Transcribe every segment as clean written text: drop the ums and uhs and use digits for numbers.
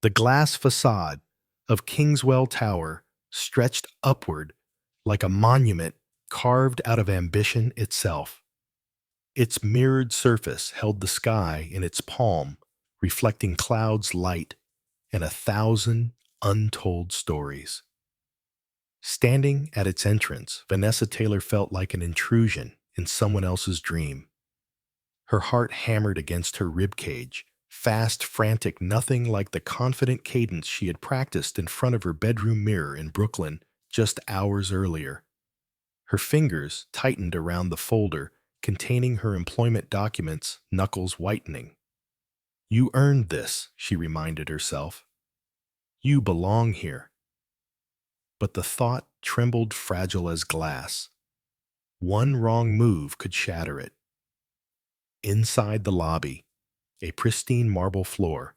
The glass facade of Kingswell Tower stretched upward like a monument carved out of ambition itself. Its mirrored surface held the sky in its palm, reflecting clouds' light and 1,000 untold stories. Standing at its entrance, Vanessa Taylor felt like an intrusion in someone else's dream. Her heart hammered against her rib cage, fast, frantic, nothing like the confident cadence she had practiced in front of her bedroom mirror in Brooklyn just hours earlier. Her fingers tightened around the folder containing her employment documents, knuckles whitening. "You earned this," she reminded herself. "You belong here." But the thought trembled fragile as glass. One wrong move could shatter it. Inside the lobby, a pristine marble floor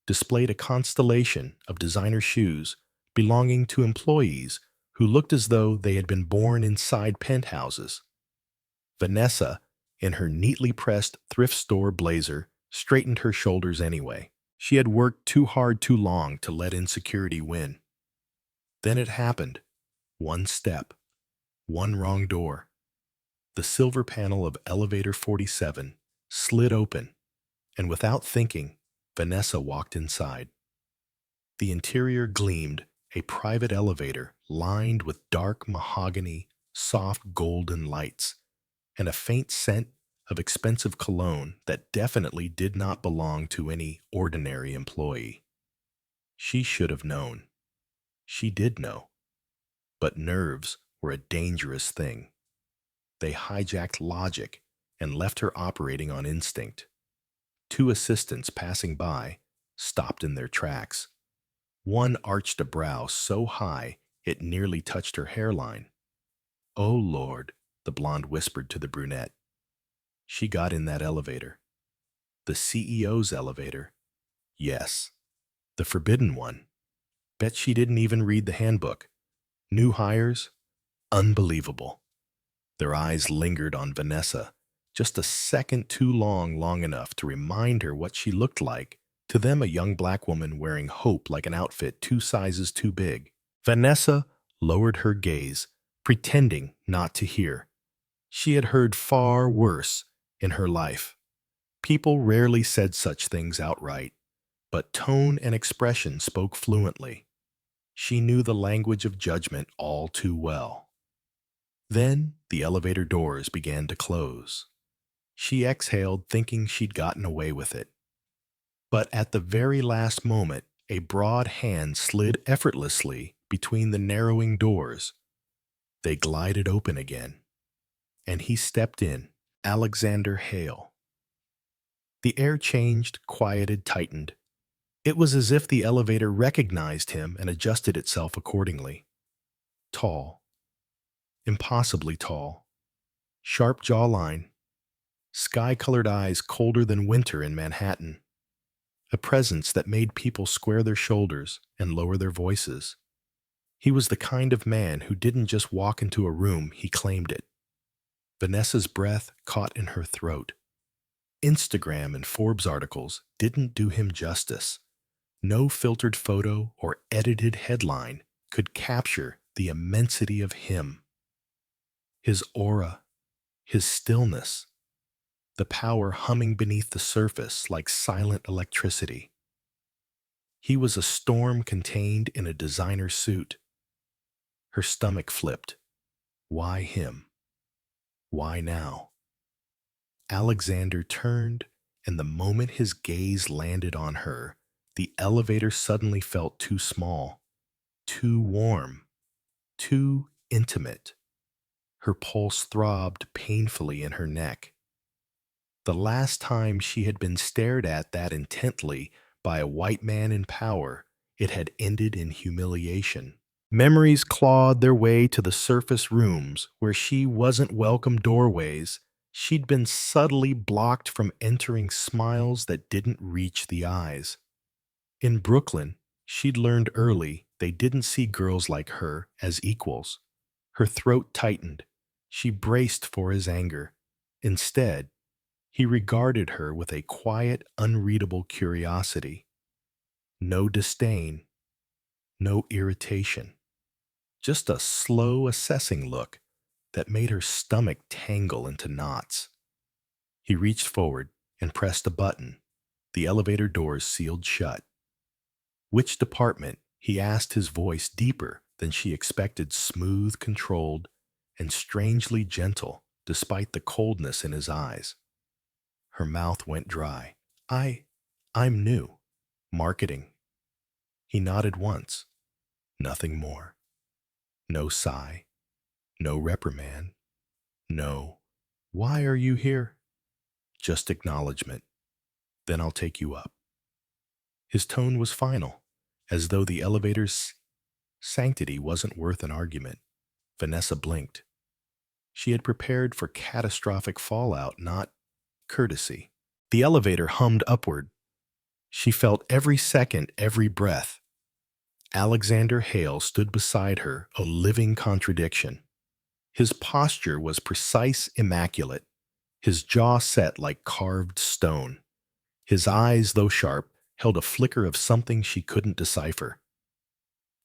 displayed a constellation of designer shoes belonging to employees who looked as though they had been born inside penthouses. Vanessa, in her neatly pressed thrift store blazer, straightened her shoulders anyway. She had worked too hard too long to let insecurity win. Then it happened. One step. One wrong door. The silver panel of elevator 47 slid open, and without thinking, Vanessa walked inside. The interior gleamed, a private elevator lined with dark mahogany, soft golden lights, and a faint scent of expensive cologne that definitely did not belong to any ordinary employee. She should have known. She did know. But nerves were a dangerous thing. They hijacked logic and left her operating on instinct. Two assistants passing by stopped in their tracks. One arched a brow so high it nearly touched her hairline. "Oh, Lord," the blonde whispered to the brunette. She got in that elevator. The CEO's elevator. Yes, the forbidden one. Bet she didn't even read the handbook. New hires? Unbelievable. Their eyes lingered on Vanessa, just a second too long enough to remind her what she looked like. To them, a young black woman wearing hope like an outfit 2 sizes too big. Vanessa lowered her gaze, pretending not to hear. She had heard far worse in her life. People rarely said such things outright, but tone and expression spoke fluently. She knew the language of judgment all too well. Then the elevator doors began to close. She exhaled, thinking she'd gotten away with it. But at the very last moment, a broad hand slid effortlessly between the narrowing doors. They glided open again, and he stepped in, Alexander Hale. The air changed, quieted, tightened. It was as if the elevator recognized him and adjusted itself accordingly. Tall. Impossibly tall. Sharp jawline. Sky-colored eyes colder than winter in Manhattan. A presence that made people square their shoulders and lower their voices. He was the kind of man who didn't just walk into a room, he claimed it. Vanessa's breath caught in her throat. Instagram and Forbes articles didn't do him justice. No filtered photo or edited headline could capture the immensity of him. His aura, his stillness, the power humming beneath the surface like silent electricity. He was a storm contained in a designer suit. Her stomach flipped. Why him? Why now? Alexander turned, and the moment his gaze landed on her, the elevator suddenly felt too small, too warm, too intimate. Her pulse throbbed painfully in her neck. The last time she had been stared at that intently by a white man in power, it had ended in humiliation. Memories clawed their way to the surface rooms where she wasn't welcome, doorways. She'd been subtly blocked from entering, smiles that didn't reach the eyes. In Brooklyn, she'd learned early they didn't see girls like her as equals. Her throat tightened. She braced for his anger. Instead, he regarded her with a quiet, unreadable curiosity. No disdain, no irritation, just a slow assessing look that made her stomach tangle into knots. He reached forward and pressed a button. The elevator doors sealed shut. Which department? He asked, his voice deeper than she expected, smooth, controlled, and strangely gentle, despite the coldness in his eyes. Her mouth went dry. I'm new. Marketing. He nodded once. Nothing more. No sigh. No reprimand. No. Why are you here? Just acknowledgement. Then I'll take you up. His tone was final, as though the elevator's sanctity wasn't worth an argument. Vannessa blinked. She had prepared for catastrophic fallout, not courtesy. The elevator hummed upward. She felt every second, every breath. Alexander Hale stood beside her, a living contradiction. His posture was precise, immaculate, his jaw set like carved stone. His eyes, though sharp, held a flicker of something she couldn't decipher.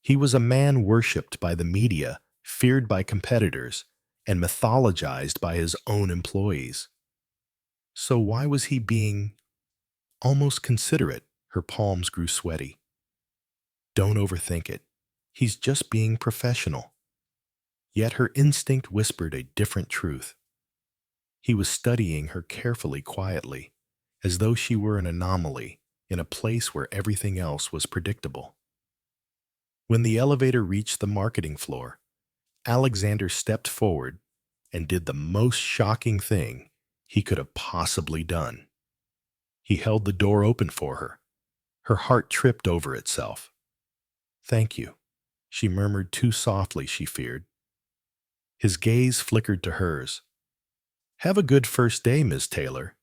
He was a man worshipped by the media, feared by competitors, and mythologized by his own employees. So why was he being almost considerate? Her palms grew sweaty. Don't overthink it. He's just being professional. Yet her instinct whispered a different truth. He was studying her carefully, quietly, as though she were an anomaly in a place where everything else was predictable. When the elevator reached the marketing floor, Alexander stepped forward and did the most shocking thing he could have possibly done. He held the door open for her. Her heart tripped over itself. Thank you, she murmured, too softly, she feared. His gaze flickered to hers. Have a good first day, Miss Taylor.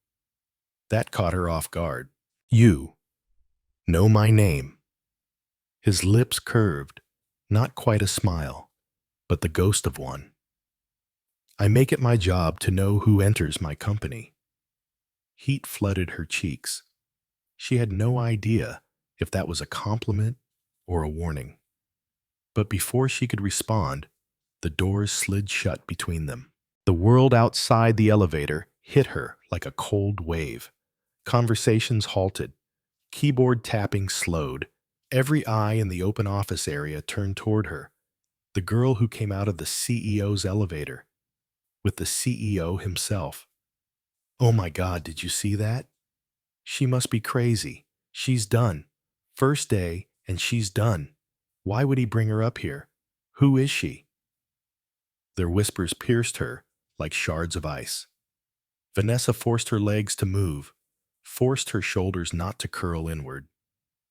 That caught her off guard. You know my name. His lips curved, not quite a smile, but the ghost of one. I make it my job to know who enters my company. Heat flooded her cheeks. She had no idea if that was a compliment or a warning. But before she could respond, the doors slid shut between them. The world outside the elevator hit her like a cold wave. Conversations halted. Keyboard tapping slowed. Every eye in the open office area turned toward her. The girl who came out of the CEO's elevator, with the CEO himself. Oh my God, did you see that? She must be crazy. She's done. First day, and she's done. Why would he bring her up here? Who is she? Their whispers pierced her like shards of ice. Vannessa forced her legs to move, forced her shoulders not to curl inward.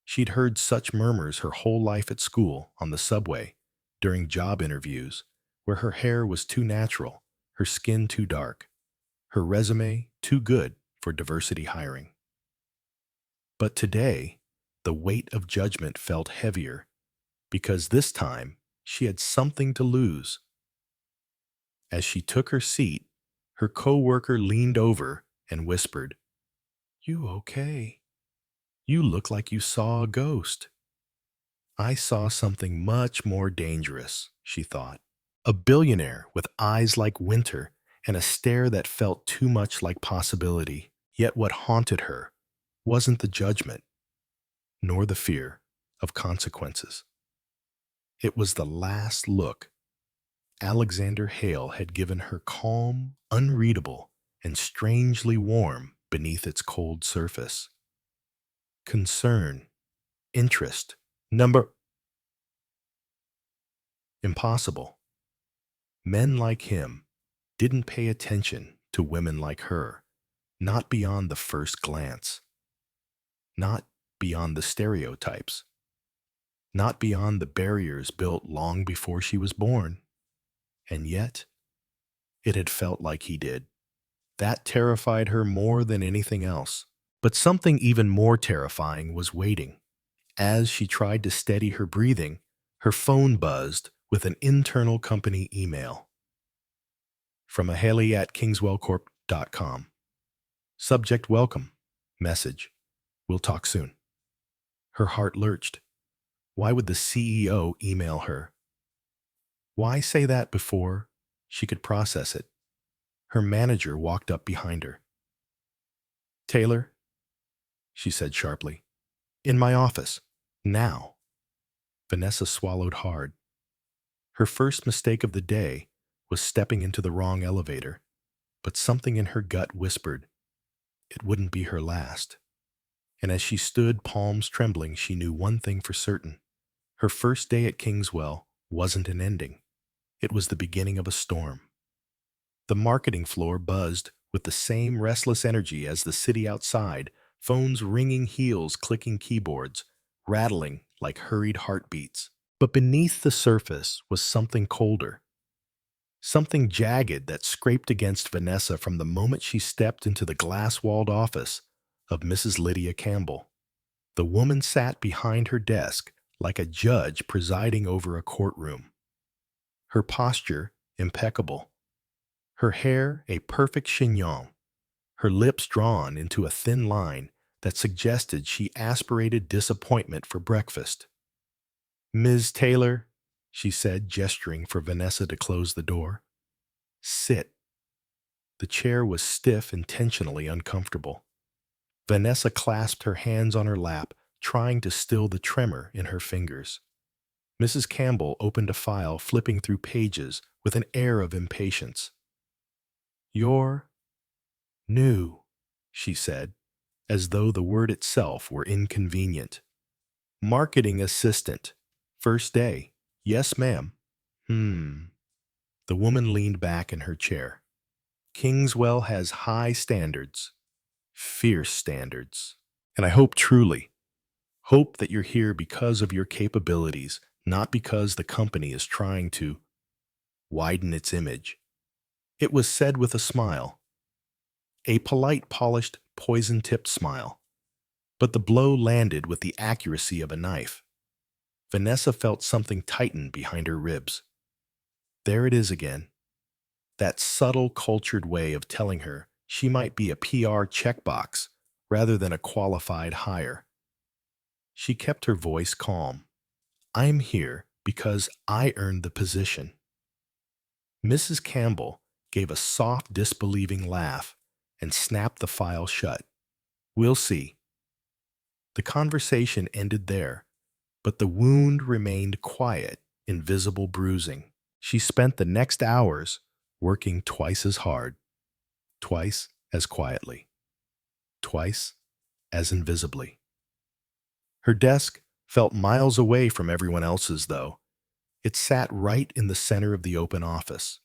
She'd heard such murmurs her whole life at school, on the subway, during job interviews, where her hair was too natural, her skin too dark, her resume too good for diversity hiring. But today, the weight of judgment felt heavier, because this time she had something to lose. As she took her seat, her coworker leaned over and whispered, "You okay? You look like you saw a ghost." I saw something much more dangerous, she thought. A billionaire with eyes like winter and a stare that felt too much like possibility. Yet what haunted her wasn't the judgment, nor the fear of consequences. It was the last look Alexander Hale had given her, calm, unreadable, and strangely warm beneath its cold surface. Concern, interest, number. Impossible. Men like him didn't pay attention to women like her, not beyond the first glance, not beyond the stereotypes, not beyond the barriers built long before she was born. And yet, it had felt like he did. That terrified her more than anything else. But something even more terrifying was waiting. As she tried to steady her breathing, her phone buzzed with an internal company email. From a Haley@kingswellcorp.com. Subject: welcome. Message: we'll talk soon. Her heart lurched. Why would the CEO email her? Why say that before she could process it? Her manager walked up behind her. "Taylor," she said sharply, "in my office. Now." Vannessa swallowed hard. Her first mistake of the day was stepping into the wrong elevator, but something in her gut whispered it wouldn't be her last. And as she stood, palms trembling, she knew one thing for certain. Her first day at Kingswell wasn't an ending. It was the beginning of a storm. The marketing floor buzzed with the same restless energy as the city outside, phones ringing, heels clicking keyboards, rattling like hurried heartbeats. But beneath the surface was something colder, something jagged that scraped against Vannessa from the moment she stepped into the glass-walled office of Mrs. Lydia Campbell. The woman sat behind her desk like a judge presiding over a courtroom. Her posture impeccable, her hair a perfect chignon, her lips drawn into a thin line that suggested she aspirated disappointment for breakfast. "Ms. Taylor," she said, gesturing for Vannessa to close the door. "Sit." The chair was stiff, intentionally uncomfortable. Vannessa clasped her hands on her lap, trying to still the tremor in her fingers. Mrs. Campbell opened a file, flipping through pages with an air of impatience. "You're new," she said, as though the word itself were inconvenient. "Marketing assistant. First day. Yes, ma'am." The woman leaned back in her chair. "Kingswell has high standards. Fierce standards. And I hope hope that you're here because of your capabilities, not because the company is trying to widen its image." It was said with a smile, a polite, polished, poison-tipped smile. But the blow landed with the accuracy of a knife. Vannessa felt something tighten behind her ribs. There it is again. That subtle, cultured way of telling her she might be a PR checkbox rather than a qualified hire. She kept her voice calm. "I'm here because I earned the position." Mrs. Campbell gave a soft, disbelieving laugh and snapped the file shut. "We'll see." The conversation ended there, but the wound remained quiet, invisible bruising. She spent the next hours working twice as hard, twice as quietly, twice as invisibly. Her desk felt miles away from everyone else's, though. It sat right in the center of the open office.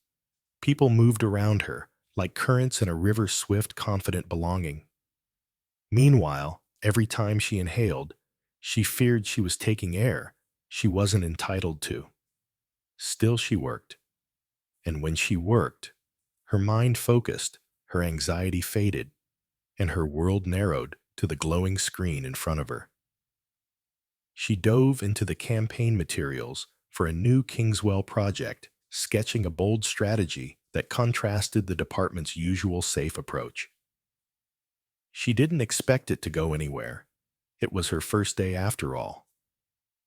People moved around her, like currents in a river, swift, confident belonging. Meanwhile, every time she inhaled, she feared she was taking air she wasn't entitled to. Still she worked. And when she worked, her mind focused, her anxiety faded, and her world narrowed to the glowing screen in front of her. She dove into the campaign materials for a new Kingswell project, sketching a bold strategy that contrasted the department's usual safe approach. She didn't expect it to go anywhere. It was her first day after all.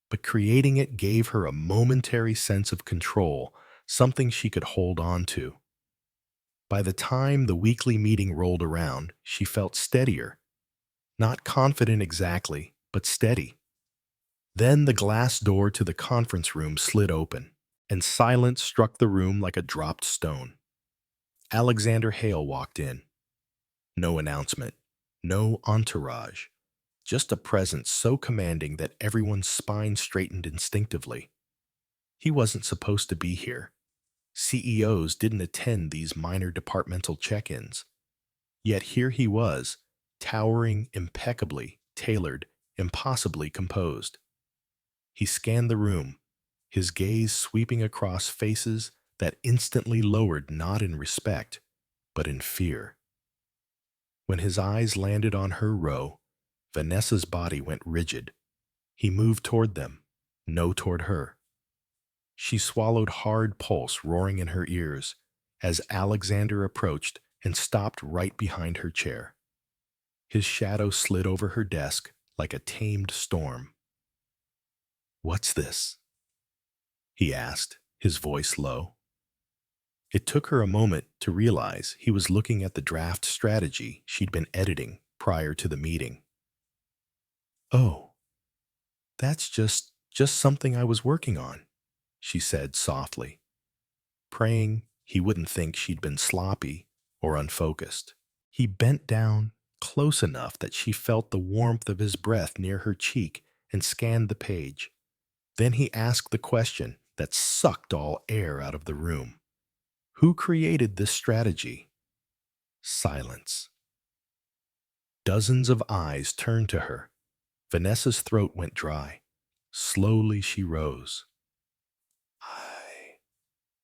But creating it gave her a momentary sense of control, something she could hold on to. By the time the weekly meeting rolled around, she felt steadier. Not confident exactly, but steady. Then the glass door to the conference room slid open, and silence struck the room like a dropped stone. Alexander Hale walked in. No announcement, no entourage, just a presence so commanding that everyone's spine straightened instinctively. He wasn't supposed to be here. CEOs didn't attend these minor departmental check-ins. Yet here he was, towering, impeccably tailored, impossibly composed. He scanned the room, his gaze sweeping across faces that instantly lowered not in respect, but in fear. When his eyes landed on her row, Vannessa's body went rigid. He moved toward them, no toward her. She swallowed, hard pulse roaring in her ears, as Alexander approached and stopped right behind her chair. His shadow slid over her desk, like a tamed storm. "What's this?" he asked, his voice low. It took her a moment to realize he was looking at the draft strategy she'd been editing prior to the meeting. "Oh, that's just something I was working on," she said softly, praying he wouldn't think she'd been sloppy or unfocused. He bent down close enough that she felt the warmth of his breath near her cheek and scanned the page. Then he asked the question that sucked all air out of the room. "Who created this strategy?" Silence. Dozens of eyes turned to her. Vanessa's throat went dry. Slowly she rose. "I..."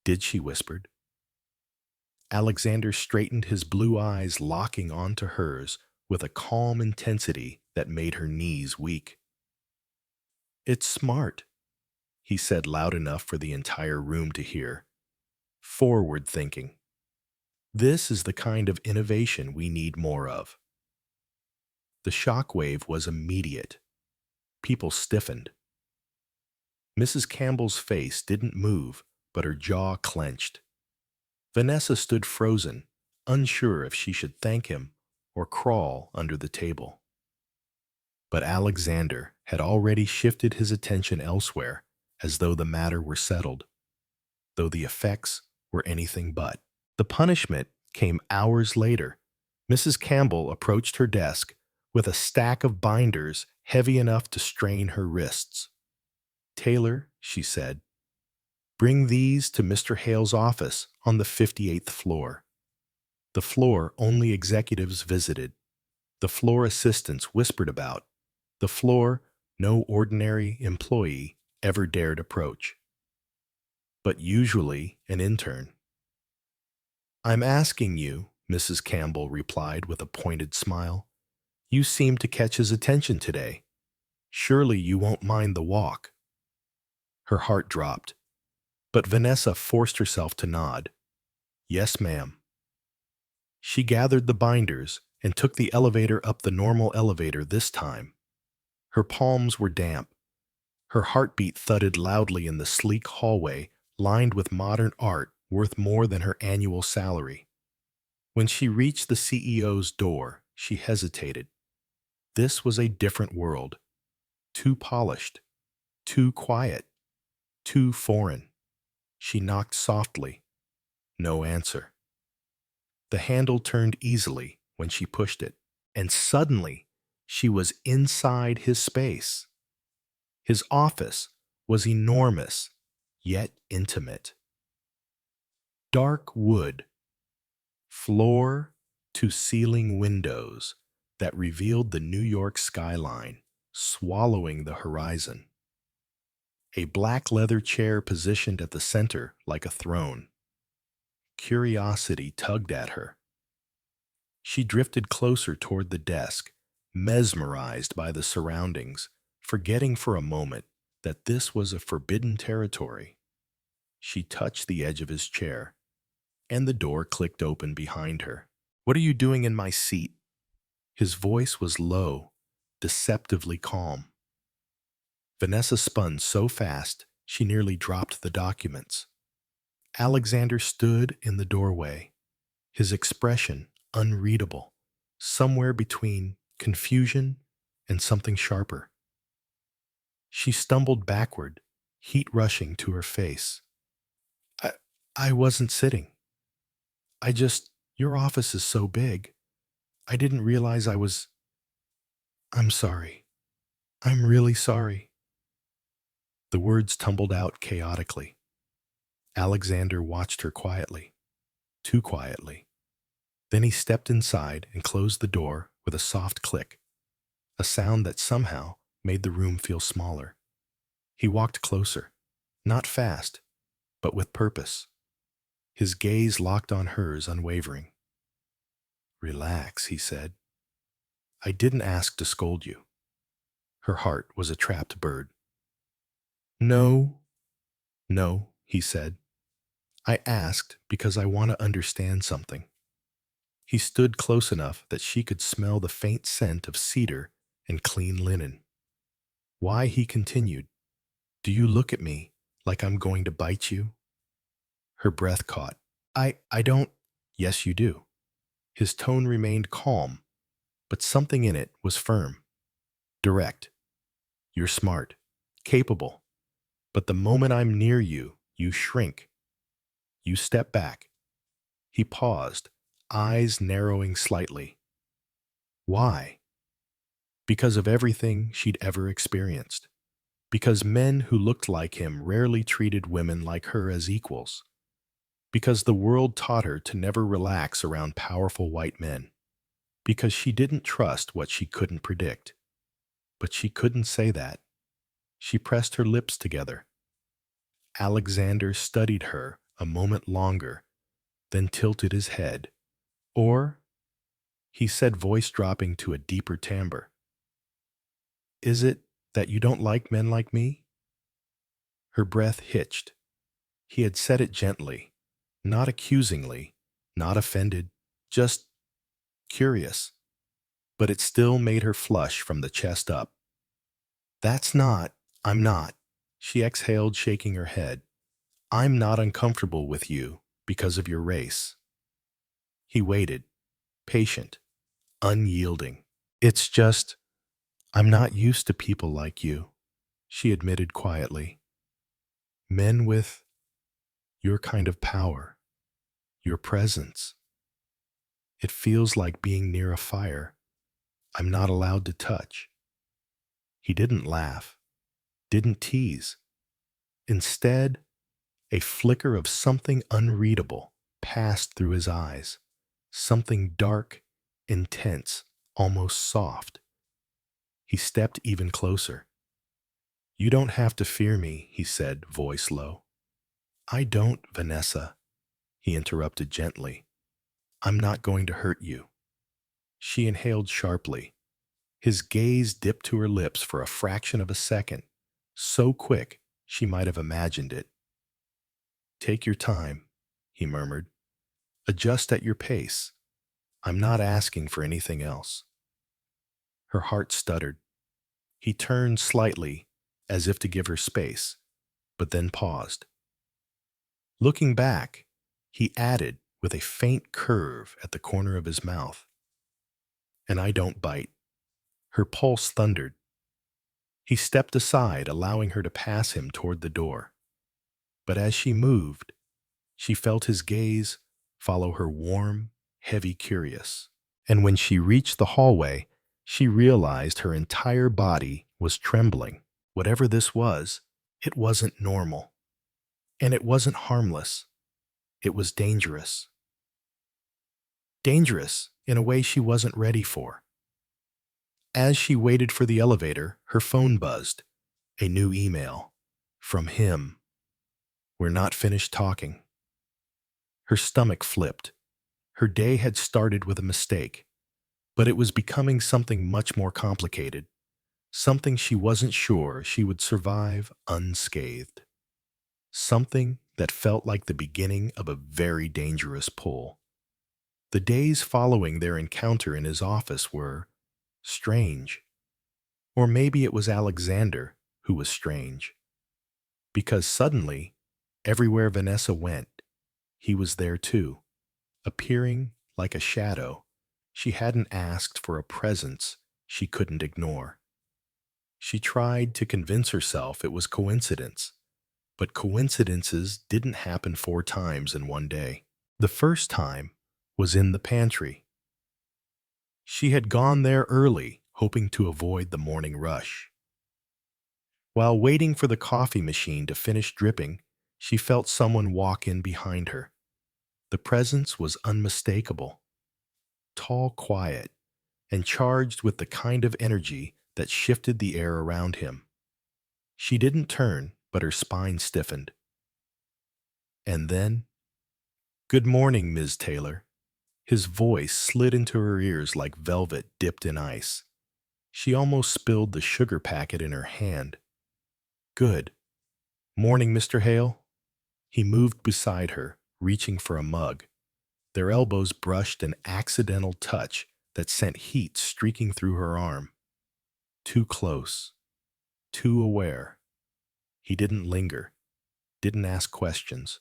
"Did she?" whispered. Alexander straightened, his blue eyes locking onto hers with a calm intensity that made her knees weak. "It's smart," he said loud enough for the entire room to hear. "Forward thinking. This is the kind of innovation we need more of." The shockwave was immediate. People stiffened. Mrs. Campbell's face didn't move, but her jaw clenched. Vannessa stood frozen, unsure if she should thank him or crawl under the table. But Alexander had already shifted his attention elsewhere, as though the matter were settled, though the effects were anything but. The punishment came hours later. Mrs. Campbell approached her desk with a stack of binders heavy enough to strain her wrists. "Taylor," she said, "bring these to Mr. Hale's office on the 58th floor. The floor only executives visited. The floor assistants whispered about. The floor no ordinary employee ever dared approach. But usually an intern." "I'm asking you," Mrs. Campbell replied with a pointed smile. "You seem to catch his attention today. Surely you won't mind the walk." Her heart dropped, but Vannessa forced herself to nod. "Yes, ma'am." She gathered the binders and took the elevator up the normal elevator this time. Her palms were damp. Her heartbeat thudded loudly in the sleek hallway lined with modern art worth more than her annual salary. When she reached the CEO's door, she hesitated. This was a different world. Too polished, too quiet, too foreign. She knocked softly. No answer. The handle turned easily when she pushed it, and suddenly she was inside his space. His office was enormous, yet intimate. Dark wood, floor to ceiling windows that revealed the New York skyline, swallowing the horizon. A black leather chair positioned at the center like a throne. Curiosity tugged at her. She drifted closer toward the desk, mesmerized by the surroundings, forgetting for a moment that this was a forbidden territory. She touched the edge of his chair, and the door clicked open behind her. "What are you doing in my seat?" His voice was low, deceptively calm. Vannessa spun so fast she nearly dropped the documents. Alexander stood in the doorway, his expression unreadable, somewhere between confusion and something sharper. She stumbled backward, heat rushing to her face. I, I wasn't sitting. Your office is so big. I didn't realize I was. I'm sorry. I'm really sorry." The words tumbled out chaotically. Alexander watched her quietly, too quietly. Then he stepped inside and closed the door with a soft click, a sound that somehow made the room feel smaller. He walked closer, not fast, but with purpose. His gaze locked on hers, unwavering. "Relax," he said. "I didn't ask to scold you." Her heart was a trapped bird. No, he said. "I asked because I want to understand something." He stood close enough that she could smell the faint scent of cedar and clean linen. Why, he continued, do you look at me like I'm going to bite you? Her breath caught. I don't. Yes, you do. His tone remained calm, but something in it was firm, direct. You're smart, capable, but the moment I'm near you, you shrink. You step back. He paused, eyes narrowing slightly. Why? Because of everything she'd ever experienced. Because men who looked like him rarely treated women like her as equals. Because the world taught her to never relax around powerful white men. Because she didn't trust what she couldn't predict. But she couldn't say that. She pressed her lips together. Alexander studied her a moment longer, then tilted his head. Or, he said, voice dropping to a deeper timbre, is it that you don't like men like me? Her breath hitched. He had said it gently, not accusingly, not offended, just curious. But it still made her flush from the chest up. I'm not. She exhaled, shaking her head. I'm not uncomfortable with you because of your race. He waited, patient, unyielding. It's just, I'm not used to people like you, she admitted quietly. Men with your kind of power, your presence. It feels like being near a fire I'm not allowed to touch. He didn't laugh, didn't tease. Instead, a flicker of something unreadable passed through his eyes, something dark, intense, almost soft. He stepped even closer. You don't have to fear me, he said, voice low. I don't, Vannessa, he interrupted gently. I'm not going to hurt you. She inhaled sharply. His gaze dipped to her lips for a fraction of a second, so quick she might have imagined it. Take your time, he murmured. Adjust at your pace. I'm not asking for anything else. Her heart stuttered. He turned slightly, as if to give her space, but then paused. Looking back, he added with a faint curve at the corner of his mouth, and I don't bite. Her pulse thundered. He stepped aside, allowing her to pass him toward the door. But as she moved, she felt his gaze follow her warm, heavy, curious. And when she reached the hallway, she realized her entire body was trembling. Whatever this was, it wasn't normal. And it wasn't harmless. It was dangerous. Dangerous in a way she wasn't ready for. As she waited for the elevator, her phone buzzed. A new email. From him. We're not finished talking. Her stomach flipped. Her day had started with a mistake, but it was becoming something much more complicated. Something she wasn't sure she would survive unscathed. Something that felt like the beginning of a very dangerous pull. The days following their encounter in his office were strange. Or maybe it was Alexander who was strange. Because suddenly, everywhere Vannessa went, he was there too, appearing like a shadow. She hadn't asked for a presence she couldn't ignore. She tried to convince herself it was coincidence, but coincidences didn't happen 4 times in one day. The first time was in the pantry. She had gone there early, hoping to avoid the morning rush. While waiting for the coffee machine to finish dripping, she felt someone walk in behind her. The presence was unmistakable, tall, quiet, and charged with the kind of energy that shifted the air around him. She didn't turn, but her spine stiffened. And then, "Good morning, Ms. Taylor." His voice slid into her ears like velvet dipped in ice. She almost spilled the sugar packet in her hand. "Good morning, Mr. Hale." He moved beside her, reaching for a mug. Their elbows brushed an accidental touch that sent heat streaking through her arm. too close, too aware. He didn't linger, didn't ask questions.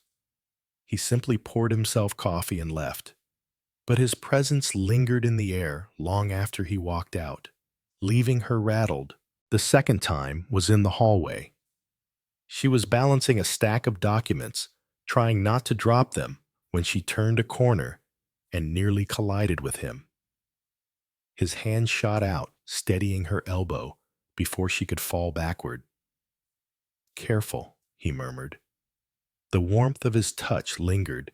He simply poured himself coffee and left. But his presence lingered in the air long after he walked out, leaving her rattled. The second time was in the hallway. She was balancing a stack of documents, trying not to drop them, when she turned a corner and nearly collided with him. His hand shot out, steadying her elbow before she could fall backward. "Careful," he murmured. The warmth of his touch lingered,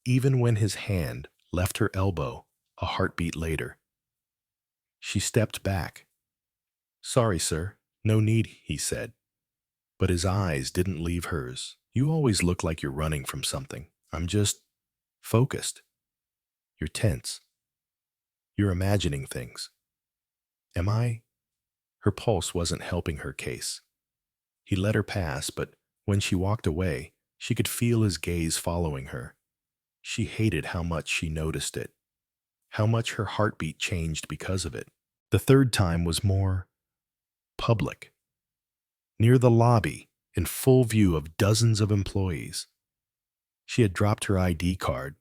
even when his hand left her elbow a heartbeat later. She stepped back. "Sorry, sir. No need," he said. But his eyes didn't leave hers. "You always look like you're running from something. I'm just focused. You're tense. You're imagining things." "Am I?" Her pulse wasn't helping her case. He let her pass, but when she walked away, she could feel his gaze following her. She hated how much she noticed it, how much her heartbeat changed because of it. The third time was more public. Near the lobby, in full view of dozens of employees. She had dropped her ID card,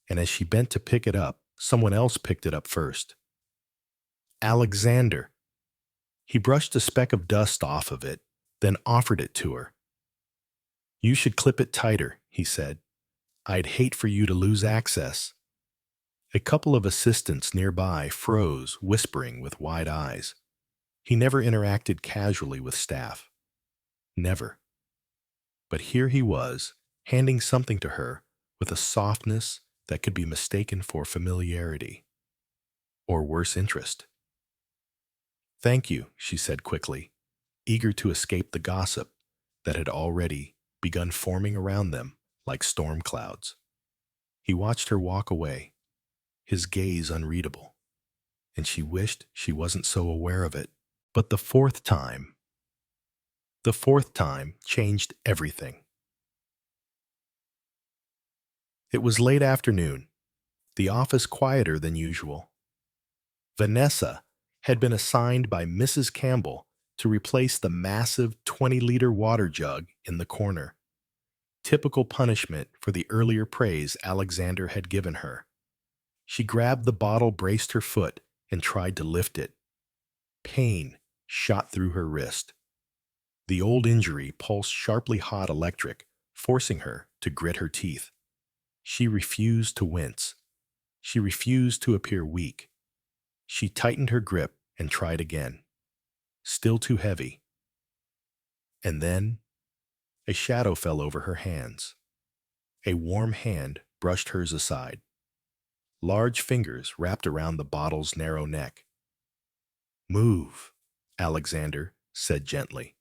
and as she bent to pick it up, someone else picked it up first. Alexander. He brushed a speck of dust off of it, then offered it to her. "You should clip it tighter," he said. "I'd hate for you to lose access." A couple of assistants nearby froze, whispering with wide eyes. He never interacted casually with staff. Never. But here he was, handing something to her with a softness that could be mistaken for familiarity. Or worse, interest. "Thank you," she said quickly, eager to escape the gossip that had already begun forming around them like storm clouds. He watched her walk away, his gaze unreadable, and she wished she wasn't so aware of it. But the fourth time changed everything. It was late afternoon, the office quieter than usual. Vannessa had been assigned by Mrs. Campbell to replace the massive 20-liter water jug in the corner. Typical punishment for the earlier praise Alexander had given her. She grabbed the bottle, braced her foot, and tried to lift it. Pain shot through her wrist. The old injury pulsed sharply hot electric, forcing her to grit her teeth. She refused to wince. She refused to appear weak. She tightened her grip and tried again. Still too heavy. And then a shadow fell over her hands. A warm hand brushed hers aside. Large fingers wrapped around the bottle's narrow neck. "Move," Alexander said gently.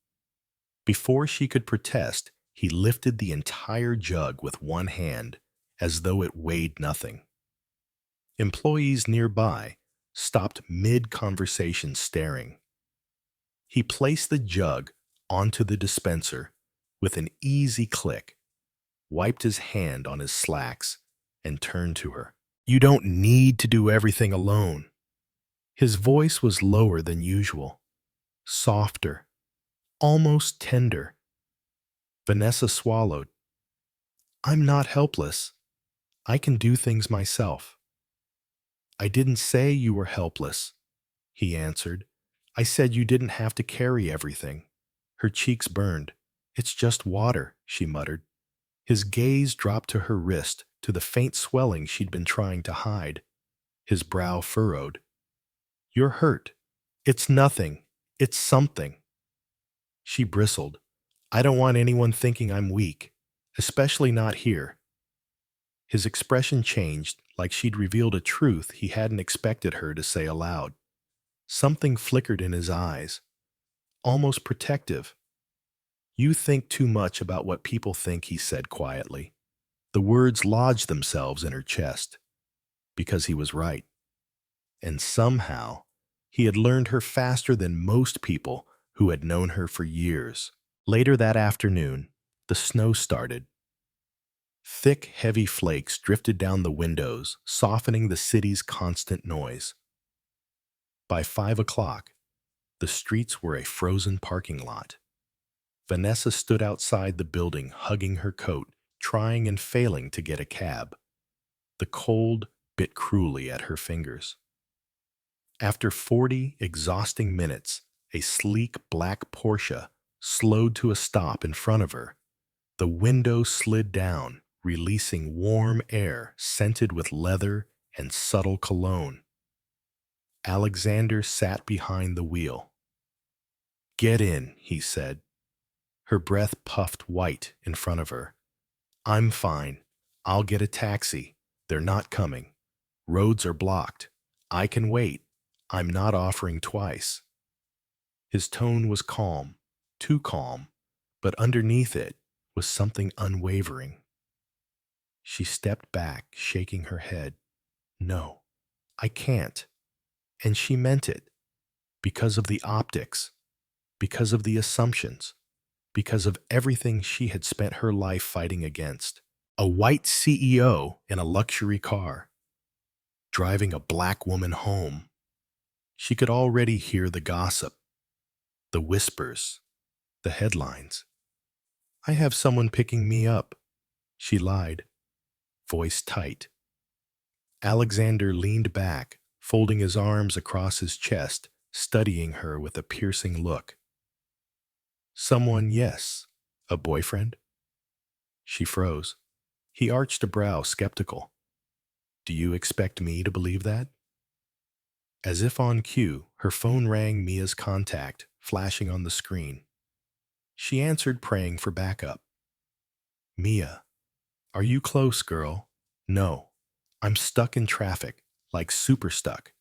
Before she could protest, he lifted the entire jug with one hand, as though it weighed nothing. Employees nearby stopped mid-conversation staring. He placed the jug onto the dispenser with an easy click, wiped his hand on his slacks, and turned to her. "You don't need to do everything alone." His voice was lower than usual, softer, almost tender. Vannessa swallowed. "I'm not helpless. I can do things myself." "I didn't say you were helpless," he answered. "I said you didn't have to carry everything." Her cheeks burned. "It's just water," she muttered. His gaze dropped to her wrist, to the faint swelling she'd been trying to hide. His brow furrowed. "You're hurt." "It's nothing. It's something." She bristled. "I don't want anyone thinking I'm weak, especially not here." His expression changed, like she'd revealed a truth he hadn't expected her to say aloud. Something flickered in his eyes, almost protective. "You think too much about what people think," he said quietly. The words lodged themselves in her chest, because he was right. And somehow, he had learned her faster than most people who had known her for years. Later that afternoon, the snow started. Thick, heavy flakes drifted down the windows, softening the city's constant noise. By 5 o'clock, the The streets were a frozen parking lot. Vannessa stood outside the building, hugging her coat, trying and failing to get a cab. The cold bit cruelly at her fingers. After 40 exhausting minutes, a sleek black Porsche slowed to a stop in front of her. The window slid down, releasing warm air scented with leather and subtle cologne. Alexander sat behind the wheel. "Get in," he said. Her breath puffed white in front of her. "I'm fine. I'll get a taxi. They're not coming. Roads are blocked. I can wait. I'm not offering twice." His tone was calm, too calm, but underneath it was something unwavering. She stepped back, shaking her head. "No, I can't." And she meant it. Because of the optics, because of the assumptions, because of everything she had spent her life fighting against. A white CEO in a luxury car, driving a black woman home. She could already hear the gossip, the whispers, the headlines. "I have someone picking me up," she lied, voice tight. Alexander leaned back, folding his arms across his chest, studying her with a piercing look. "Someone, yes. A boyfriend?" She froze. He arched a brow, skeptical. "Do you expect me to believe that?" As if on cue, her phone rang Mia's contact, flashing on the screen. She answered, praying for backup. "Mia, are you close, girl?" "No. I'm stuck in traffic, like super stuck."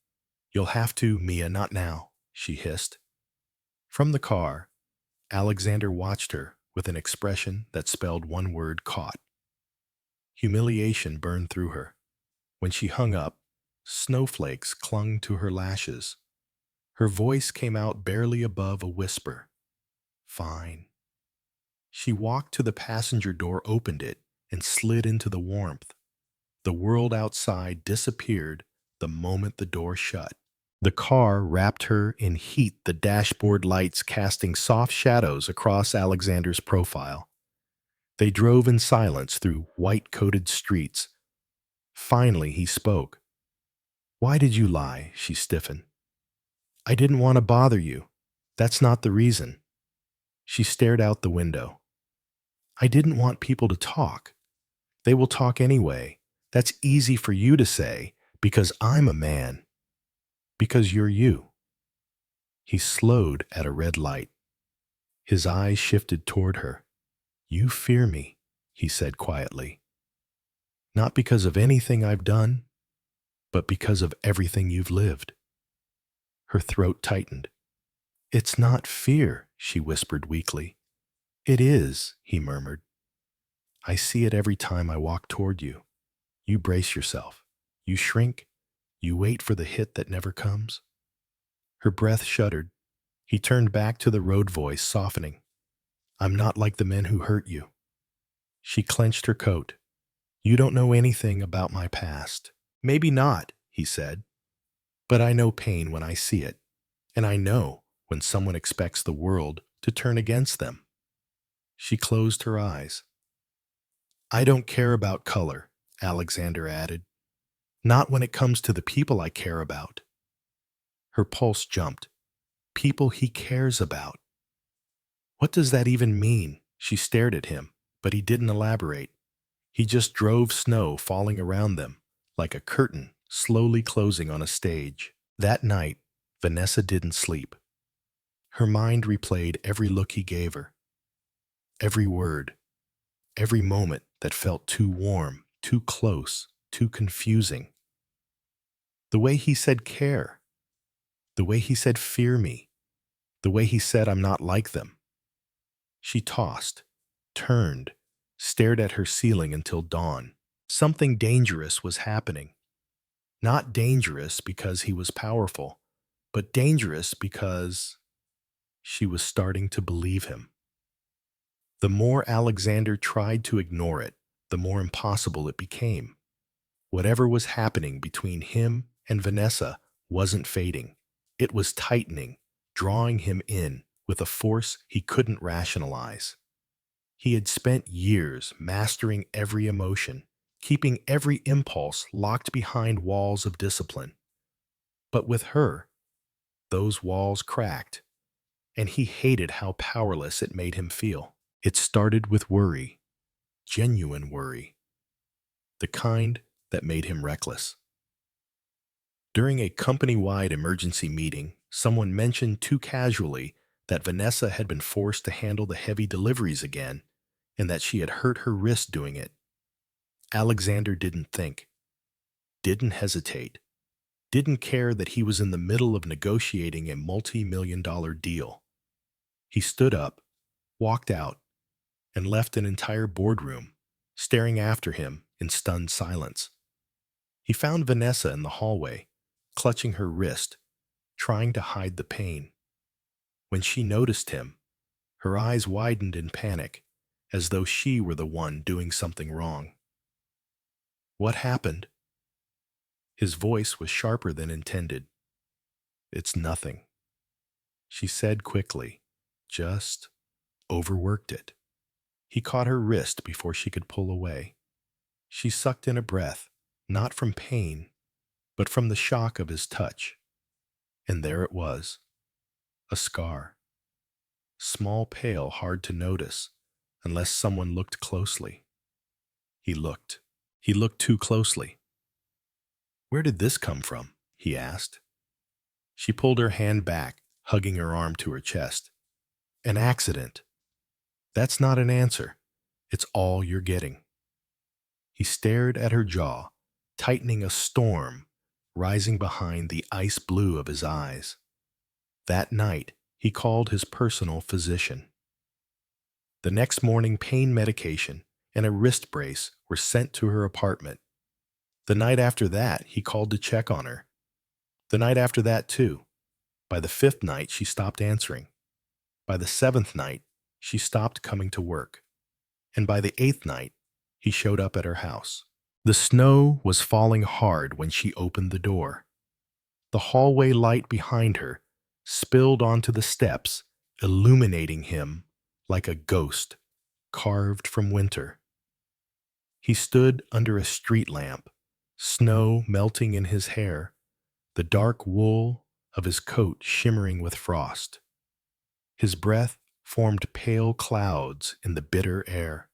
"You'll have to, Mia, not now," she hissed. From the car, Alexander watched her with an expression that spelled one word: caught. Humiliation burned through her. When she hung up, snowflakes clung to her lashes. Her voice came out barely above a whisper. "Fine." She walked to the passenger door, opened it, and slid into the warmth. The world outside disappeared the moment the door shut. The car wrapped her in heat, the dashboard lights casting soft shadows across Alexander's profile. They drove in silence through white-coated streets. Finally, he spoke. "Why did you lie?" She stiffened. "I didn't want to bother you. That's not the reason." She stared out the window. "I didn't want people to talk. They will talk anyway. That's easy for you to say, because I'm a man. Because you're you." He slowed at a red light. His eyes shifted toward her. "You fear me," he said quietly. "Not because of anything I've done, but because of everything you've lived." Her throat tightened. "It's not fear," she whispered weakly. "It is," he murmured. "I see it every time I walk toward you. You brace yourself. You shrink. You wait for the hit that never comes." Her breath shuddered. He turned back to the road, voice softening. "I'm not like the men who hurt you." She clenched her coat. "You don't know anything about my past." "Maybe not," he said. "But I know pain when I see it. And I know when someone expects the world to turn against them." She closed her eyes. "I don't care about color," Alexander added. "Not when it comes to the people I care about." Her pulse jumped. People he cares about. What does that even mean? She stared at him, but he didn't elaborate. He just drove, snow falling around them, like a curtain slowly closing on a stage. That night, Vannessa didn't sleep. Her mind replayed every look he gave her, every word, every moment that felt too warm, too close, too confusing. The way he said care, the way he said fear me, the way he said I'm not like them. She tossed, turned, stared at her ceiling until dawn. Something dangerous was happening. Not dangerous because he was powerful, but dangerous because she was starting to believe him. The more Alexander tried to ignore it, the more impossible it became. Whatever was happening between him and Vannessa wasn't fading. It was tightening, drawing him in with a force he couldn't rationalize. He had spent years mastering every emotion, keeping every impulse locked behind walls of discipline. But with her, those walls cracked, and he hated how powerless it made him feel. It started with worry, genuine worry, the kind that made him reckless. During a company-wide emergency meeting, someone mentioned too casually that Vannessa had been forced to handle the heavy deliveries again and that she had hurt her wrist doing it. Alexander didn't think, didn't hesitate, didn't care that he was in the middle of negotiating a multi-million-dollar deal. He stood up, walked out, and left an entire boardroom, staring after him in stunned silence. He found Vannessa in the hallway, clutching her wrist, trying to hide the pain. When she noticed him, her eyes widened in panic, as though she were the one doing something wrong. "What happened?" His voice was sharper than intended. "It's nothing," she said quickly. "Just overworked it." He caught her wrist before she could pull away. She sucked in a breath, not from pain, but from the shock of his touch. And there it was, a scar. Small, pale, hard to notice, unless someone looked closely. He looked. He looked too closely. "Where did this come from?" he asked. She pulled her hand back, hugging her arm to her chest. "An accident." "That's not an answer. It's all you're getting." He stared at her jaw, tightening a storm rising behind the ice blue of his eyes. That night, he called his personal physician. The next morning, pain medication and a wrist brace were sent to her apartment. The night after that, he called to check on her. The night after that, too. By the 5th night, she stopped answering. By the 7th night, she stopped coming to work. And by the 8th night, he showed up at her house. The snow was falling hard when she opened the door. The hallway light behind her spilled onto the steps, illuminating him like a ghost carved from winter. He stood under a street lamp, snow melting in his hair, the dark wool of his coat shimmering with frost. His breath formed pale clouds in the bitter air.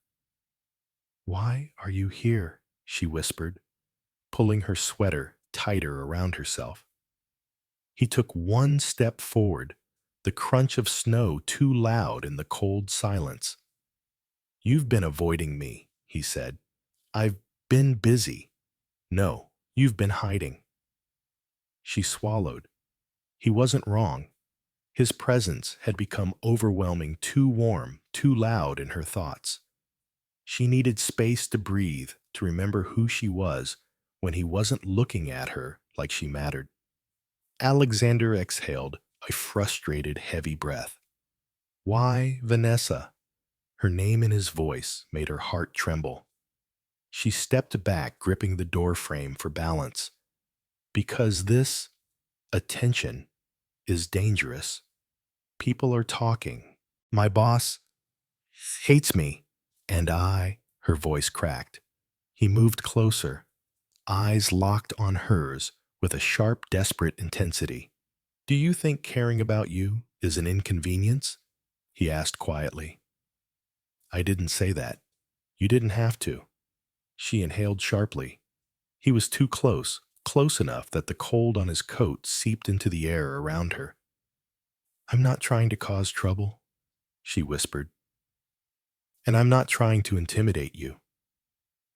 "Why are you here?" she whispered, pulling her sweater tighter around herself. He took one step forward, the crunch of snow too loud in the cold silence. "You've been avoiding me," he said. "I've been busy." "No, you've been hiding." She swallowed. He wasn't wrong. His presence had become overwhelming, too warm, too loud in her thoughts. She needed space to breathe, to remember who she was when he wasn't looking at her like she mattered. Alexander exhaled a frustrated, heavy breath. "Why, Vannessa?" Her name in his voice made her heart tremble. She stepped back, gripping the door frame for balance. "Because this attention is dangerous. People are talking. My boss hates me. And her voice cracked. He moved closer, eyes locked on hers with a sharp, desperate intensity. "Do you think caring about you is an inconvenience?" he asked quietly. "I didn't say that. You didn't have to." She inhaled sharply. He was too close, close enough that the cold on his coat seeped into the air around her. "I'm not trying to cause trouble," she whispered. "And I'm not trying to intimidate you."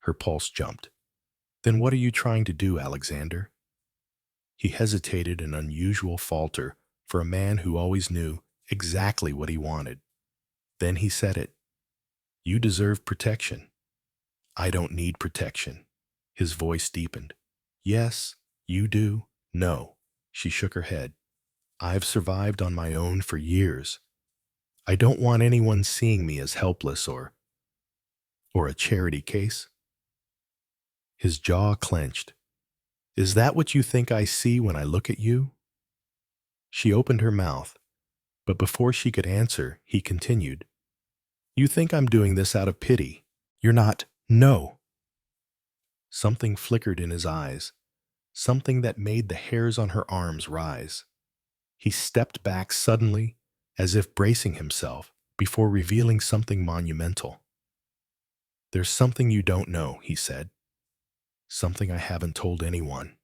Her pulse jumped. "Then what are you trying to do, Alexander?" He hesitated, an unusual falter for a man who always knew exactly what he wanted. Then he said it. "You deserve protection." "I don't need protection." His voice deepened. "Yes, you do." "No." She shook her head. "I've survived on my own for years. I don't want anyone seeing me as helpless or a charity case." His jaw clenched. "Is that what you think I see when I look at you?" She opened her mouth, But before she could answer, he continued, "You think I'm doing this out of pity. You're not. No." Something flickered in his eyes, something that made the hairs on her arms rise. He stepped back suddenly, as if bracing himself, before revealing something monumental. "There's something you don't know," he said. "Something I haven't told anyone."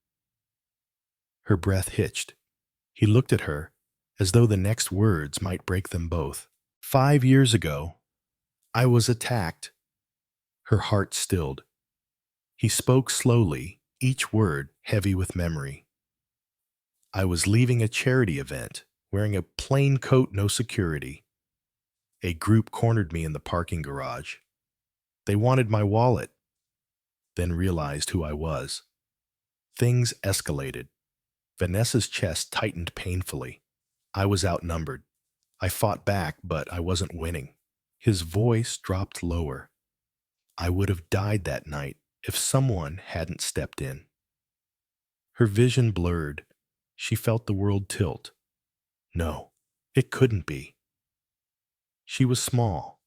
Her breath hitched. He looked at her, as though the next words might break them both. "5 years ago, I was attacked." Her heart stilled. He spoke slowly, each word heavy with memory. "I was leaving a charity event, wearing a plain coat, no security. A group cornered me in the parking garage. They wanted my wallet, then realized who I was. Things escalated. Vanessa's chest tightened painfully. I was outnumbered. I fought back, but I wasn't winning." His voice dropped lower. "I would have died that night if someone hadn't stepped in." Her vision blurred. She felt the world tilt. No, it couldn't be. She was small.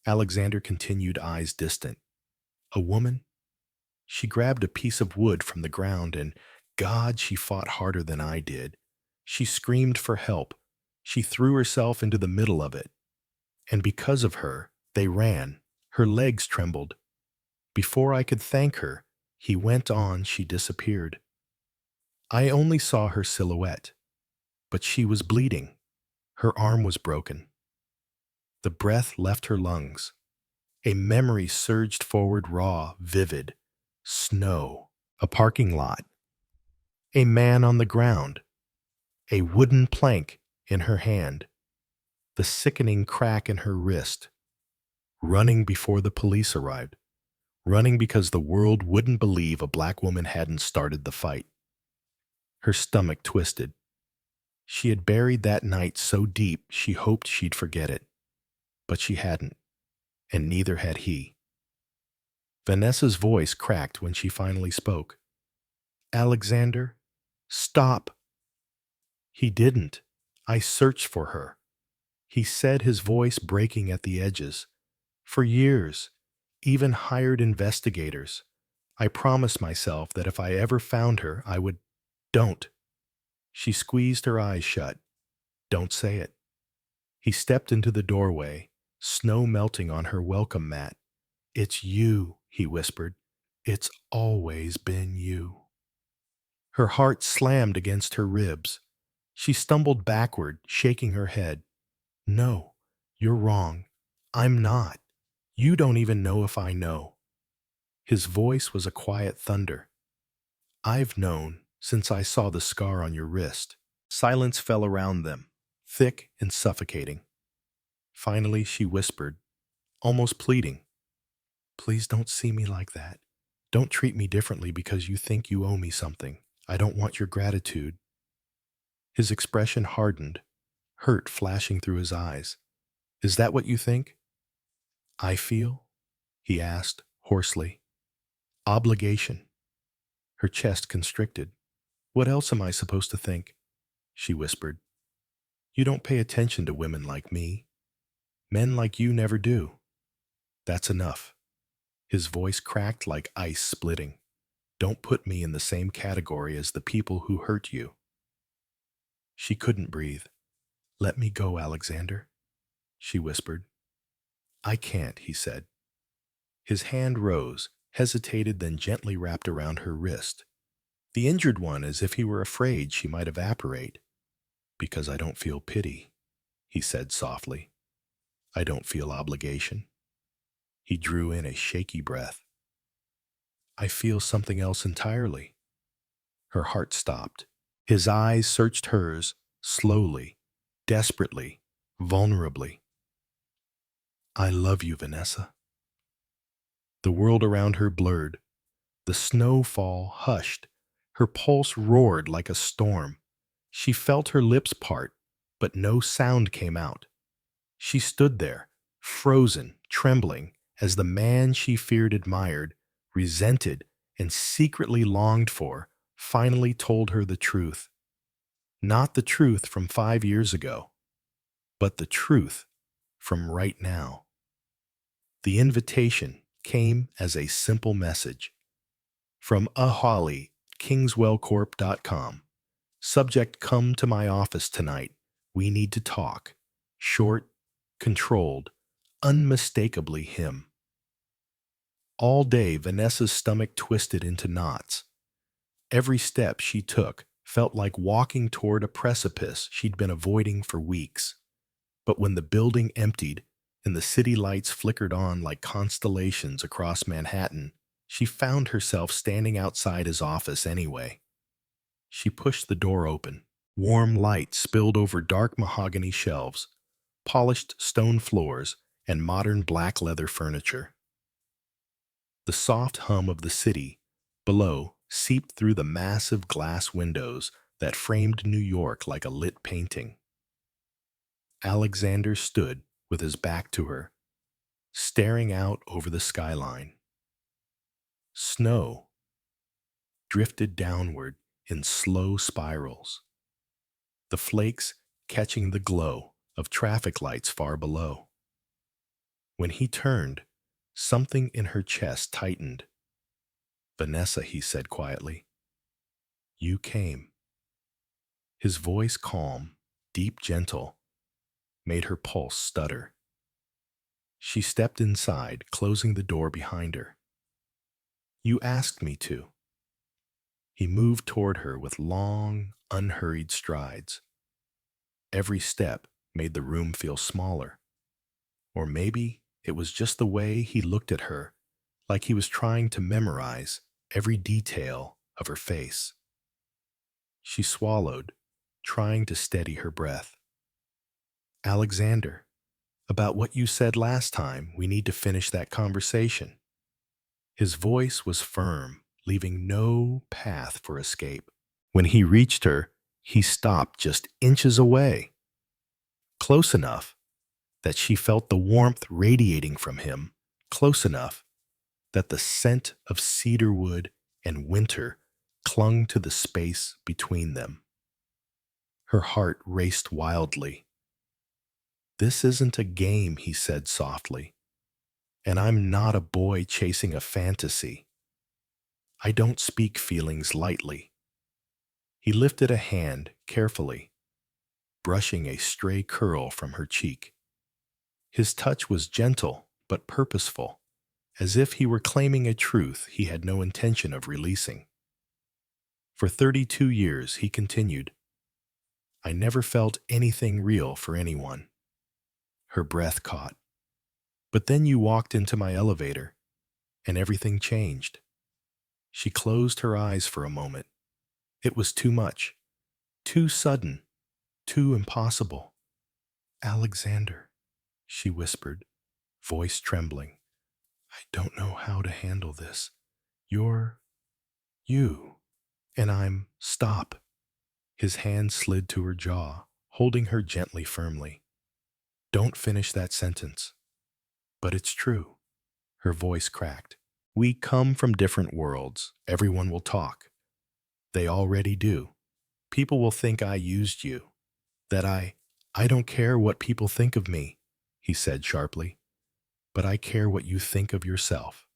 Alexander continued, eyes distant. A woman? She grabbed a piece of wood from the ground, and God, she fought harder than I did. She screamed for help. She threw herself into the middle of it. And because of her, they ran. Her legs trembled. Before I could thank her, he went on, she disappeared. I only saw her silhouette, but she was bleeding. Her arm was broken. The breath left her lungs. A memory surged forward, raw, vivid. Snow. A parking lot. A man on the ground. A wooden plank in her hand. The sickening crack in her wrist. Running before the police arrived. Running because the world wouldn't believe a black woman hadn't started the fight. Her stomach twisted. She had buried that night so deep she hoped she'd forget it. But she hadn't, and neither had he. Vanessa's voice cracked when she finally spoke. "Alexander, stop." He didn't. I searched for her. He said, his voice breaking at the edges. "For years, even hired investigators. I promised myself that if I ever found her, I would—" "Don't." She squeezed her eyes shut. "Don't say it." He stepped into the doorway, snow melting on her welcome mat. "It's you," he whispered. "It's always been you." Her heart slammed against her ribs. She stumbled backward, shaking her head. "No, you're wrong. I'm not. You don't even know if I know." His voice was a quiet thunder. "I've known since I saw the scar on your wrist." Silence fell around them, thick and suffocating. Finally, she whispered, almost pleading, "Please don't see me like that. Don't treat me differently because you think you owe me something. I don't want your gratitude." His expression hardened, hurt flashing through his eyes. "Is that what you think I feel?" he asked, hoarsely. "Obligation." Her chest constricted. "What else am I supposed to think?" she whispered. "You don't pay attention to women like me. Men like you never do. That's enough." His voice cracked like ice splitting. "Don't put me in the same category as the people who hurt you." She couldn't breathe. "Let me go, Alexander," she whispered. "I can't," he said. His hand rose, hesitated, then gently wrapped around her wrist. The injured one, as if he were afraid she might evaporate. "Because I don't feel pity," he said softly. "I don't feel obligation." He drew in a shaky breath. "I feel something else entirely." Her heart stopped. His eyes searched hers, slowly, desperately, vulnerably. "I love you, Vannessa." The world around her blurred. The snowfall hushed. Her pulse roared like a storm. She felt her lips part, but no sound came out. She stood there, frozen, trembling, as the man she feared, admired, resented, and secretly longed for finally told her the truth. Not the truth from 5 years ago. but the truth from right now. The invitation came as a simple message from Holly, kingswellcorp.com. Subject: come to my office tonight. We need to talk. Short, controlled, unmistakably him. All day, Vanessa's stomach twisted into knots. Every step she took felt like walking toward a precipice she'd been avoiding for weeks. But when the building emptied and the city lights flickered on like constellations across Manhattan, she found herself standing outside his office anyway. She pushed the door open. Warm light spilled over dark mahogany shelves, polished stone floors, and modern black leather furniture. The soft hum of the city below seeped through the massive glass windows that framed New York like a lit painting. Alexander stood with his back to her, staring out over the skyline. Snow drifted downward in slow spirals, the flakes catching the glow of traffic lights far below. When he turned, something in her chest tightened. "Vannessa," he said quietly, "you came." His voice, calm, deep, gentle, made her pulse stutter. She stepped inside, closing the door behind her. "You asked me to." He moved toward her with long, unhurried strides. Every step made the room feel smaller. Or maybe it was just the way he looked at her, like he was trying to memorize every detail of her face. She swallowed, trying to steady her breath. "Alexander, about what you said last time, we need to finish that conversation." His voice was firm, leaving no path for escape. When he reached her, he stopped just inches away, close enough that she felt the warmth radiating from him, close enough that the scent of cedar wood and winter clung to the space between them. Her heart raced wildly. "This isn't a game," he said softly, "and I'm not a boy chasing a fantasy. I don't speak feelings lightly." He lifted a hand carefully, brushing a stray curl from her cheek. His touch was gentle but purposeful, as if he were claiming a truth he had no intention of releasing. "For 32 years, he continued, I never felt anything real for anyone." Her breath caught. "But then you walked into my elevator, and everything changed." She closed her eyes for a moment. It was too much, too sudden, too impossible. "Alexander," she whispered, voice trembling, "I don't know how to handle this. You're you, and I'm—" "Stop." His hand slid to her jaw, holding her gently, firmly. "Don't finish that sentence." "But it's true." Her voice cracked. "We come from different worlds. Everyone will talk. They already do. People will think I used you. That I don't care what people think of me," he said sharply. "But I care what you think of yourself."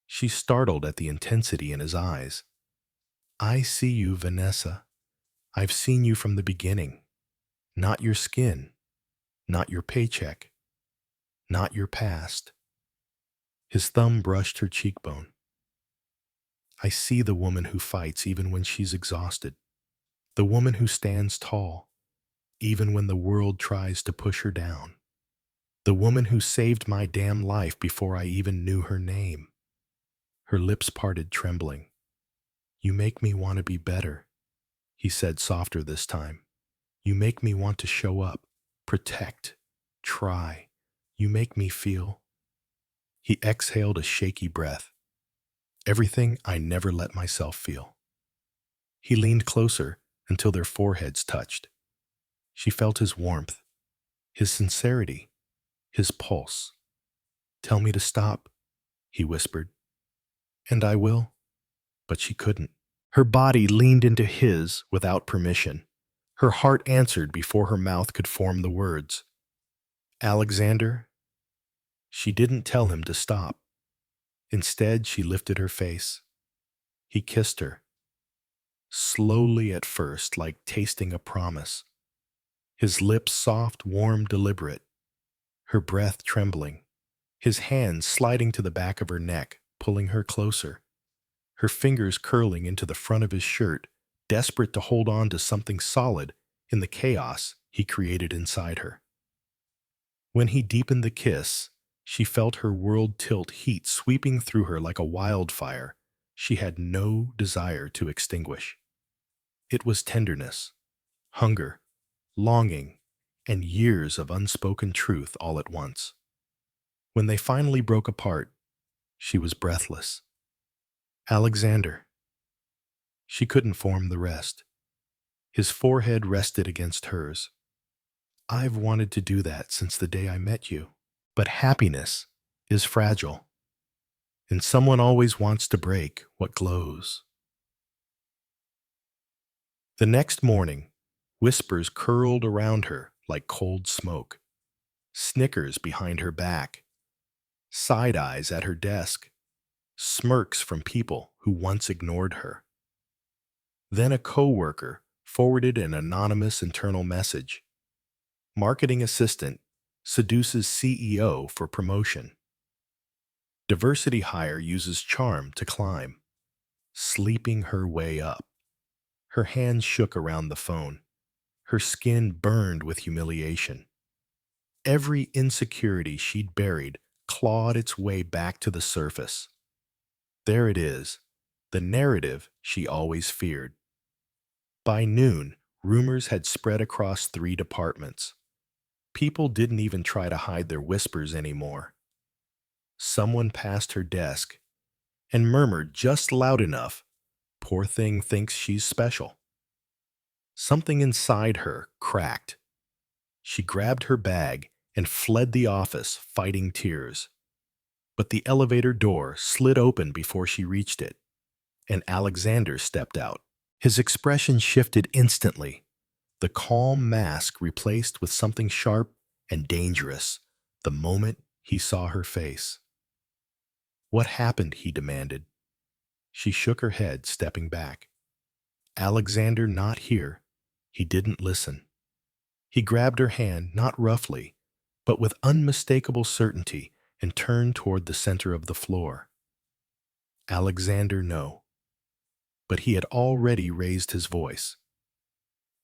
She startled at the intensity in his eyes. "I see you, Vannessa. I've seen you from the beginning. Not your skin, not your paycheck, not your past." His thumb brushed her cheekbone. "I see the woman who fights even when she's exhausted. The woman who stands tall, even when the world tries to push her down. The woman who saved my damn life before I even knew her name." Her lips parted, trembling. "You make me want to be better," he said softer this time. "You make me want to show up, protect, try. You make me feel—" He exhaled a shaky breath. "Everything I never let myself feel." He leaned closer until their foreheads touched. She felt his warmth, his sincerity, his pulse. "Tell me to stop," he whispered. "And I will." But she couldn't. Her body leaned into his without permission. Her heart answered before her mouth could form the words. Alexander, she didn't tell him to stop. Instead, she lifted her face. He kissed her, slowly at first, like tasting a promise. His lips soft, warm, deliberate, her breath trembling, his hands sliding to the back of her neck, pulling her closer, her fingers curling into the front of his shirt, desperate to hold on to something solid in the chaos he created inside her. When he deepened the kiss, she felt her world tilt, heat sweeping through her like a wildfire she had no desire to extinguish. It was tenderness, hunger, longing, and years of unspoken truth all at once. When they finally broke apart, she was breathless. Alexander. She couldn't form the rest. His forehead rested against hers. I've wanted to do that since the day I met you. But happiness is fragile, and someone always wants to break what glows. The next morning, whispers curled around her like cold smoke, snickers behind her back, side eyes at her desk, smirks from people who once ignored her. Then a coworker forwarded an anonymous internal message. Marketing assistant seduces CEO for promotion. Diversity hire uses charm to climb, sleeping her way up. Her hands shook around the phone. Her skin burned with humiliation. Every insecurity she'd buried clawed its way back to the surface. There it is, the narrative she always feared. By noon, rumors had spread across 3 departments. People didn't even try to hide their whispers anymore. Someone passed her desk and murmured just loud enough, "Poor thing thinks she's special." Something inside her cracked. She grabbed her bag and fled the office, fighting tears. But the elevator door slid open before she reached it, and Alexander stepped out. His expression shifted instantly, the calm mask replaced with something sharp and dangerous the moment he saw her face. "What happened?" he demanded. She shook her head, stepping back. Alexander not here. He didn't listen. He grabbed her hand, not roughly, but with unmistakable certainty, and turned toward the center of the floor. Alexander, no. But he had already raised his voice.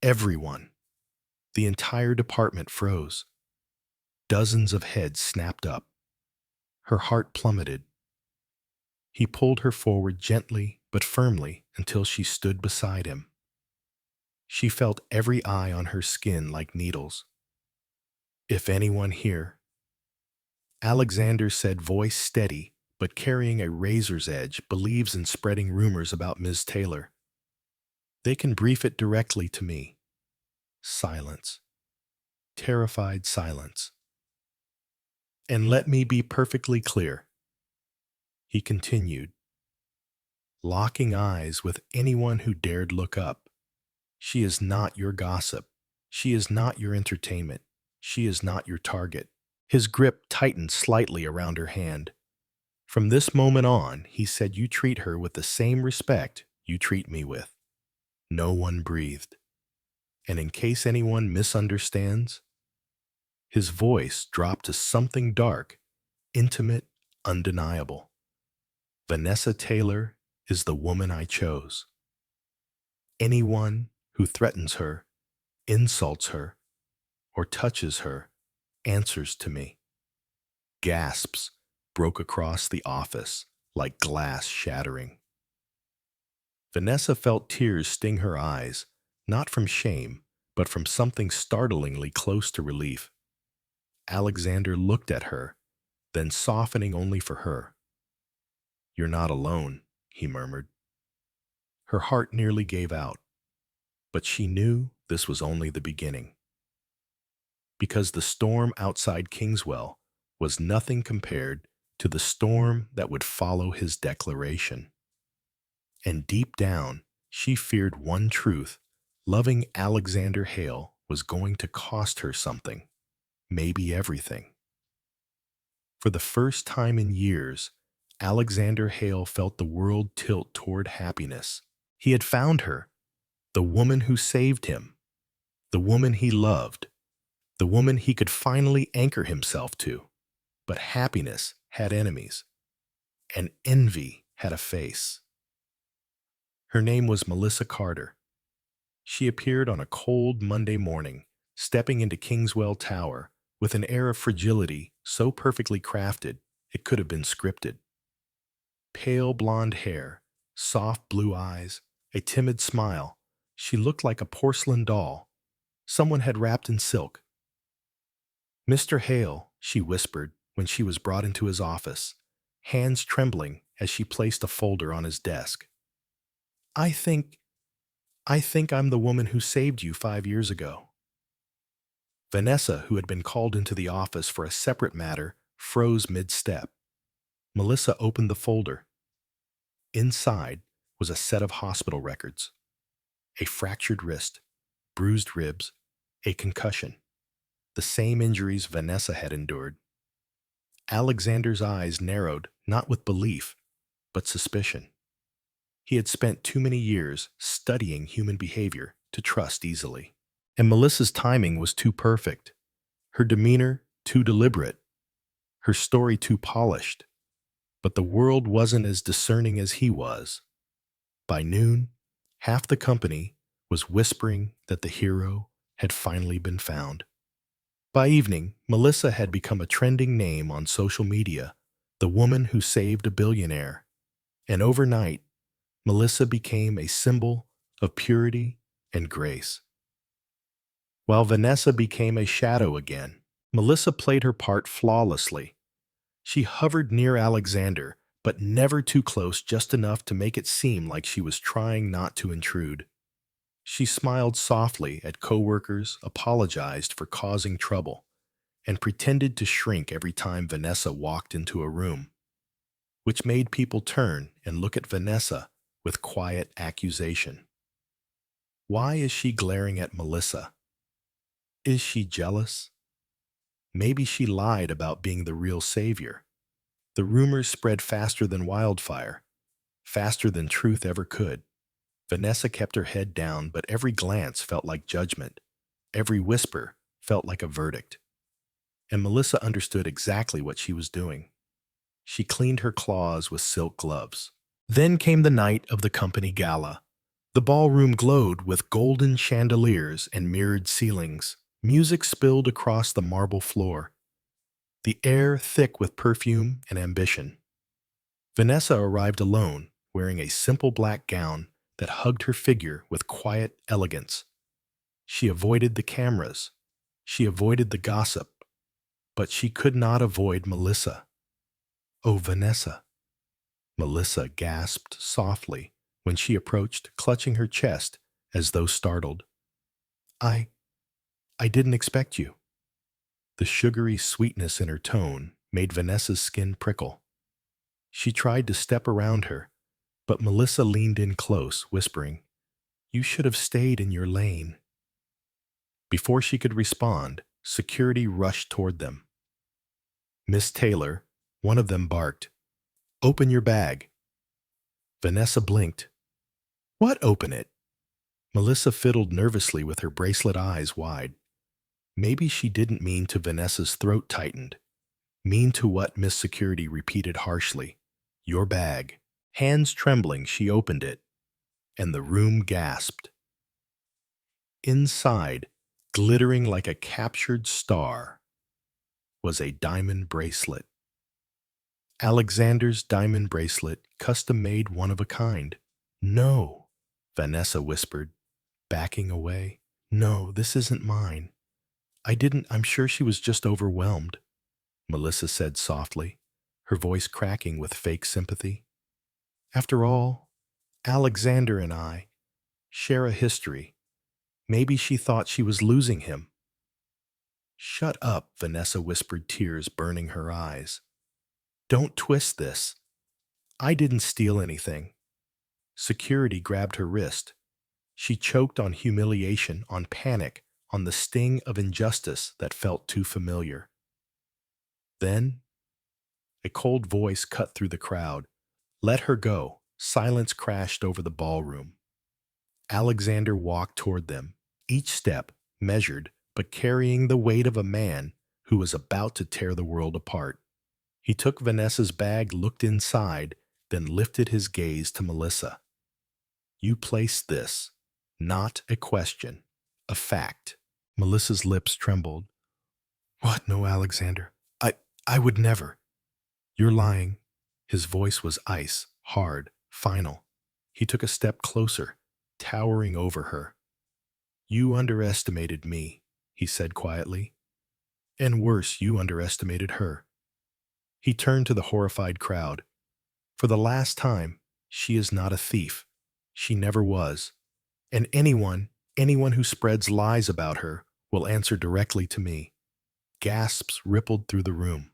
Everyone, the entire department froze. Dozens of heads snapped up. Her heart plummeted. He pulled her forward gently but firmly until she stood beside him. She felt every eye on her skin like needles. "If anyone here," Alexander said, voice steady but carrying a razor's edge, "believes in spreading rumors about Ms. Taylor, they can brief it directly to me." Silence. Terrified silence. "And let me be perfectly clear," he continued, locking eyes with anyone who dared look up. "She is not your gossip. She is not your entertainment. She is not your target." His grip tightened slightly around her hand. "From this moment on," he said, "you treat her with the same respect you treat me with." No one breathed. And in case anyone misunderstands, his voice dropped to something dark, intimate, undeniable. "Vannessa Taylor is the woman I chose. Anyone who threatens her, insults her, or touches her answers to me." Gasps broke across the office like glass shattering. Vannessa felt tears sting her eyes, not from shame, but from something startlingly close to relief. Alexander looked at her, then softening only for her. "You're not alone," he murmured. Her heart nearly gave out, but she knew this was only the beginning. Because the storm outside Kingswell was nothing compared to the storm that would follow his declaration. And deep down, she feared one truth: loving Alexander Hale was going to cost her something. maybe everything. For the first time in years, Alexander Hale felt the world tilt toward happiness. He had found her, the woman who saved him, the woman he loved, the woman he could finally anchor himself to. But happiness had enemies, and envy had a face. Her name was Melissa Carter. She appeared on a cold Monday morning, stepping into Kingswell Tower with an air of fragility so perfectly crafted it could have been scripted. Pale blonde hair, soft blue eyes, a timid smile, she looked like a porcelain doll someone had wrapped in silk. "Mr. Hale," she whispered when she was brought into his office, hands trembling as she placed a folder on his desk. I think I'm the woman who saved you 5 years ago." Vannessa, who had been called into the office for a separate matter, froze mid-step. Melissa opened the folder. Inside was a set of hospital records. A fractured wrist, bruised ribs, a concussion. The same injuries Vannessa had endured. Alexander's eyes narrowed, not with belief, but suspicion. He had spent too many years studying human behavior to trust easily. And Melissa's timing was too perfect, her demeanor too deliberate, her story too polished. But the world wasn't as discerning as he was. By noon, half the company was whispering that the hero had finally been found. By evening, Melissa had become a trending name on social media, the woman who saved a billionaire. And overnight, Melissa became a symbol of purity and grace. While Vannessa became a shadow again, Melissa played her part flawlessly. She hovered near Alexander, but never too close, just enough to make it seem like she was trying not to intrude. She smiled softly at coworkers, apologized for causing trouble, and pretended to shrink every time Vannessa walked into a room, which made people turn and look at Vannessa with quiet accusation. Why is she glaring at Melissa? Is she jealous? Maybe she lied about being the real savior. The rumors spread faster than wildfire, faster than truth ever could. Vannessa kept her head down, but every glance felt like judgment. Every whisper felt like a verdict. And Melissa understood exactly what she was doing. She cleaned her claws with silk gloves. Then came the night of the company gala. The ballroom glowed with golden chandeliers and mirrored ceilings. Music spilled across the marble floor, the air thick with perfume and ambition. Vannessa arrived alone, wearing a simple black gown that hugged her figure with quiet elegance. She avoided the cameras. She avoided the gossip. But she could not avoid Melissa. "Oh, Vannessa." Melissa gasped softly when she approached, clutching her chest as though startled. I didn't expect you." The sugary sweetness in her tone made Vannessa's skin prickle. She tried to step around her, but Melissa leaned in close, whispering, "You should have stayed in your lane." Before she could respond, security rushed toward them. "Miss Taylor," one of them barked, "open your bag." Vannessa blinked. "What, open it?" Melissa fiddled nervously with her bracelet eyes wide. Maybe she didn't mean to. Vannessa's throat tightened. "Mean to what?" Miss Security repeated harshly. "Your bag." Hands trembling, she opened it, and the room gasped. Inside, glittering like a captured star, was a diamond bracelet. Alexander's diamond bracelet, custom-made, one of a kind. "No," Vannessa whispered, backing away. "No, this isn't mine. I'm sure she was just overwhelmed," Melissa said softly, her voice cracking with fake sympathy. "After all, Alexander and I share a history. Maybe she thought she was losing him." "Shut up," Vannessa whispered, tears burning her eyes. "Don't twist this. I didn't steal anything." Security grabbed her wrist. She choked on humiliation, on panic, on the sting of injustice that felt too familiar. Then, a cold voice cut through the crowd. Let her go. Silence crashed over the ballroom. Alexander walked toward them, each step measured, but carrying the weight of a man who was about to tear the world apart. He took Vannessa's bag, looked inside, then lifted his gaze to Melissa. You placed this, not a question, a fact. Melissa's lips trembled. What? No, Alexander. I would never. You're lying. His voice was ice, hard, final. He took a step closer, towering over her. You underestimated me, he said quietly. And worse, you underestimated her. He turned to the horrified crowd. For the last time, she is not a thief. She never was. And anyone who spreads lies about her will answer directly to me. Gasps rippled through the room.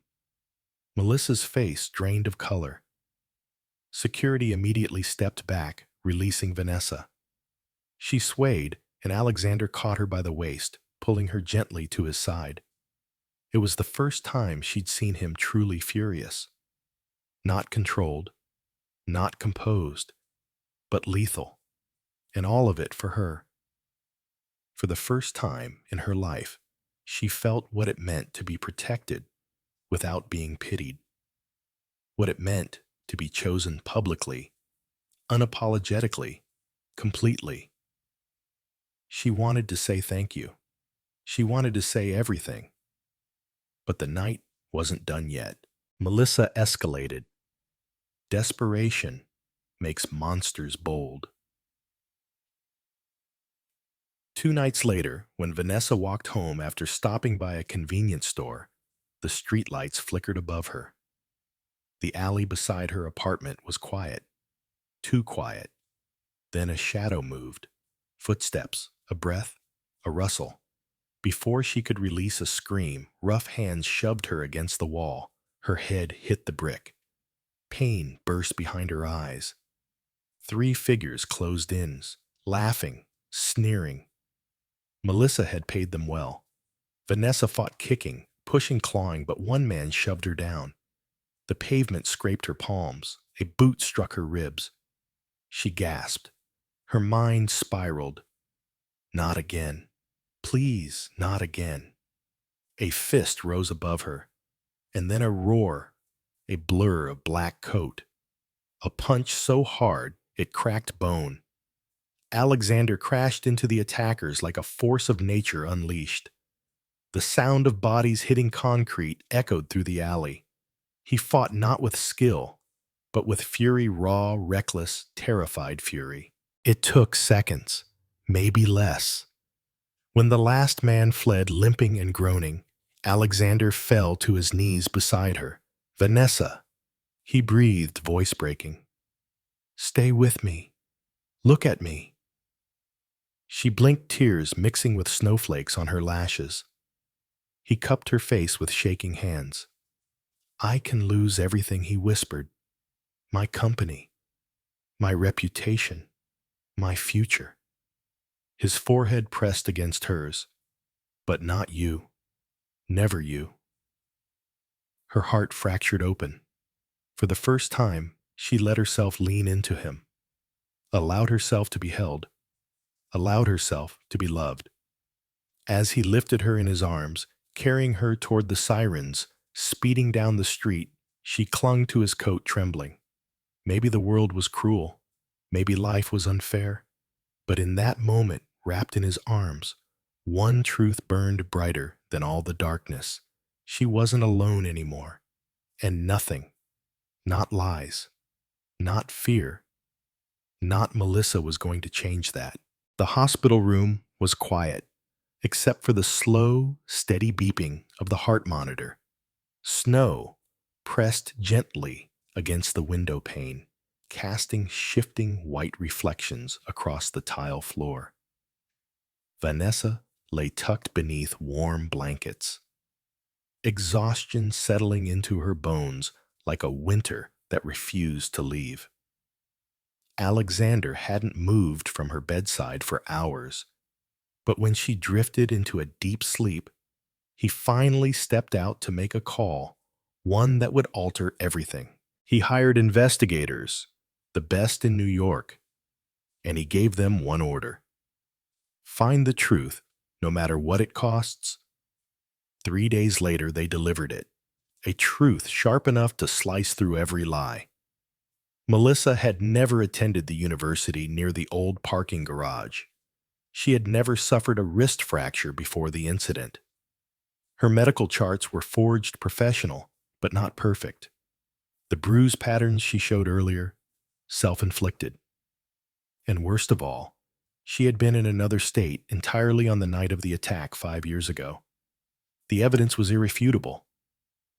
Melissa's face drained of color. Security immediately stepped back, releasing Vannessa. She swayed, and Alexander caught her by the waist, pulling her gently to his side. It was the first time she'd seen him truly furious. Not controlled, not composed, but lethal. And all of it for her. For the first time in her life, she felt what it meant to be protected without being pitied. What it meant to be chosen publicly, unapologetically, completely. She wanted to say thank you. She wanted to say everything. But the night wasn't done yet. Melissa escalated. Desperation makes monsters bold. 2 nights later, when Vannessa walked home after stopping by a convenience store, the streetlights flickered above her. The alley beside her apartment was quiet, too quiet. Then a shadow moved. Footsteps, a breath, a rustle. Before she could release a scream, rough hands shoved her against the wall. Her head hit the brick. Pain burst behind her eyes. 3 figures closed in, laughing, sneering. Melissa had paid them well. Vannessa fought kicking, pushing, clawing, but one man shoved her down. The pavement scraped her palms. A boot struck her ribs. She gasped. Her mind spiraled. Not again. Please, not again. A fist rose above her, and then a roar, a blur of black coat. A punch so hard it cracked bone. Alexander crashed into the attackers like a force of nature unleashed. The sound of bodies hitting concrete echoed through the alley. He fought not with skill, but with fury, raw, reckless, terrified fury. It took seconds, maybe less. When the last man fled limping and groaning, Alexander fell to his knees beside her. Vannessa, he breathed, voice breaking. Stay with me. Look at me. She blinked, tears mixing with snowflakes on her lashes. He cupped her face with shaking hands. I can lose everything, he whispered. My company, my reputation, my future. His forehead pressed against hers. But not you. Never you. Her heart fractured open. For the first time, she let herself lean into him, allowed herself to be held, allowed herself to be loved. As he lifted her in his arms, carrying her toward the sirens, speeding down the street, she clung to his coat, trembling. Maybe the world was cruel. Maybe life was unfair. But in that moment, wrapped in his arms, one truth burned brighter than all the darkness. She wasn't alone anymore. And nothing, not lies, not fear, not Melissa was going to change that. The hospital room was quiet, except for the slow, steady beeping of the heart monitor. Snow pressed gently against the window pane, casting shifting white reflections across the tile floor. Vannessa lay tucked beneath warm blankets, exhaustion settling into her bones like a winter that refused to leave. Alexander hadn't moved from her bedside for hours. But when she drifted into a deep sleep, he finally stepped out to make a call, one that would alter everything. He hired investigators, the best in New York, and he gave them one order: find the truth, no matter what it costs. 3 days later, they delivered it, a truth sharp enough to slice through every lie. Melissa had never attended the university near the old parking garage. She had never suffered a wrist fracture before the incident. Her medical charts were forged professional, but not perfect. The bruise patterns she showed earlier, self-inflicted. And worst of all, she had been in another state entirely on the night of the attack 5 years ago. The evidence was irrefutable.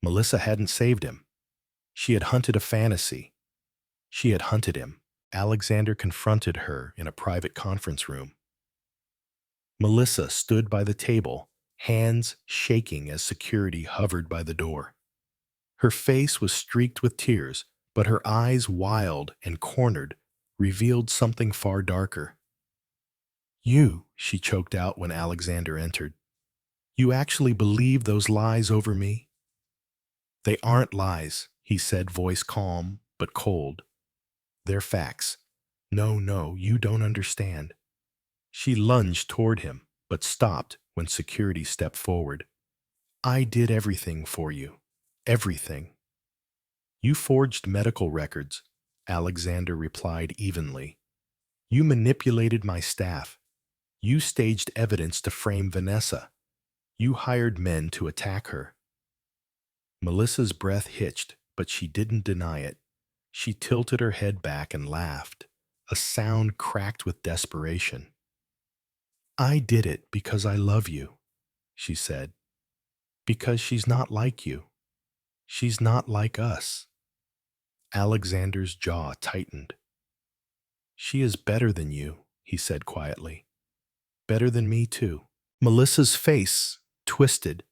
Melissa hadn't saved him. She had hunted a fantasy. She had hunted him. Alexander confronted her in a private conference room. Melissa stood by the table, hands shaking as security hovered by the door. Her face was streaked with tears, but her eyes, wild and cornered, revealed something far darker. "You," she choked out when Alexander entered. "You actually believe those lies over me?" "They aren't lies," he said, voice calm but cold. "They're facts. No, no, you don't understand." She lunged toward him, but stopped when security stepped forward. "I did everything for you. Everything." "You forged medical records," Alexander replied evenly. "You manipulated my staff. You staged evidence to frame Vannessa. You hired men to attack her." Melissa's breath hitched, but she didn't deny it. She tilted her head back and laughed, a sound cracked with desperation. "I did it because I love you," she said. "Because she's not like you. She's not like us." Alexander's jaw tightened. "She is better than you," he said quietly. "Better than me, too." Melissa's face twisted.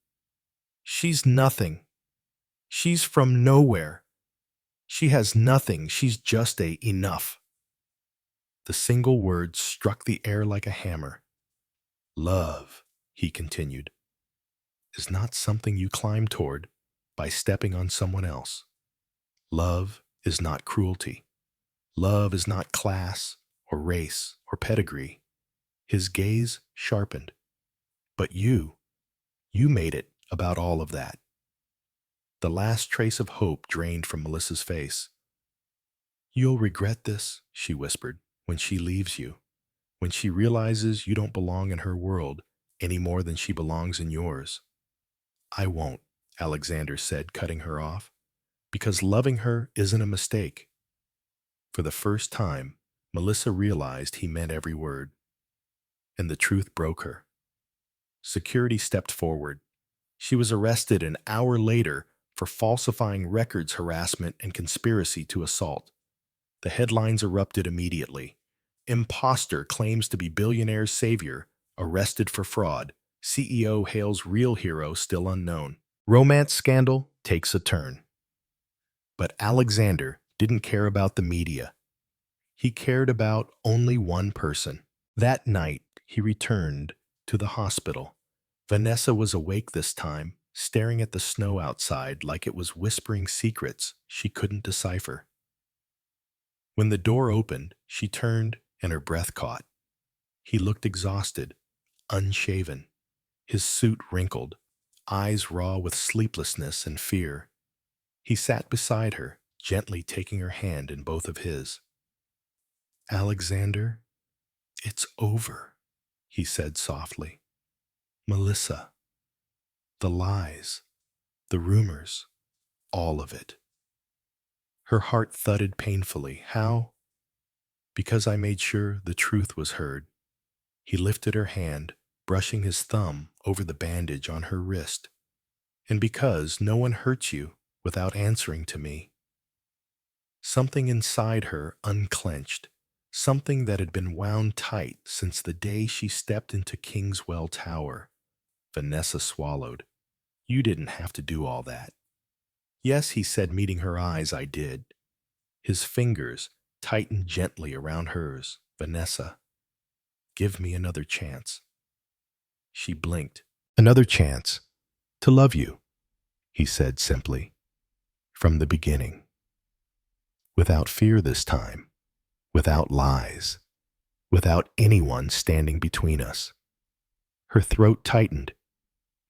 "She's nothing. She's from nowhere. She has nothing. She's just enough." The single word struck the air like a hammer. "Love," he continued, "is not something you climb toward by stepping on someone else. Love is not cruelty. Love is not class or race or pedigree." His gaze sharpened. "But you made it about all of that." The last trace of hope drained from Melissa's face. "You'll regret this," she whispered, "when she leaves you, when she realizes you don't belong in her world any more than she belongs in yours." "I won't," Alexander said, cutting her off, "because loving her isn't a mistake." For the first time, Melissa realized he meant every word, and the truth broke her. Security stepped forward. She was arrested an hour later for falsifying records, harassment, and conspiracy to assault. The headlines erupted immediately. "Imposter claims to be billionaire's savior, arrested for fraud. CEO hails real hero still unknown. Romance scandal takes a turn." But Alexander didn't care about the media. He cared about only one person. That night, he returned to the hospital. Vannessa was awake this time, staring at the snow outside like it was whispering secrets she couldn't decipher. When the door opened, she turned and her breath caught. He looked exhausted, unshaven, his suit wrinkled, eyes raw with sleeplessness and fear. He sat beside her, gently taking her hand in both of his. "Alexander, it's over," he said softly. "Melissa, the lies, the rumors, all of it." Her heart thudded painfully. "How?" "Because I made sure the truth was heard." He lifted her hand, brushing his thumb over the bandage on her wrist. "And because no one hurts you without answering to me." Something inside her unclenched, something that had been wound tight since the day she stepped into Kingswell Tower. Vannessa swallowed. "You didn't have to do all that." "Yes," he said, meeting her eyes, "I did." His fingers tightened gently around hers. "Vannessa, give me another chance. She blinked. Another chance to love you, he said simply, from the beginning. Without fear this time, without lies, without anyone standing between us. Her throat tightened.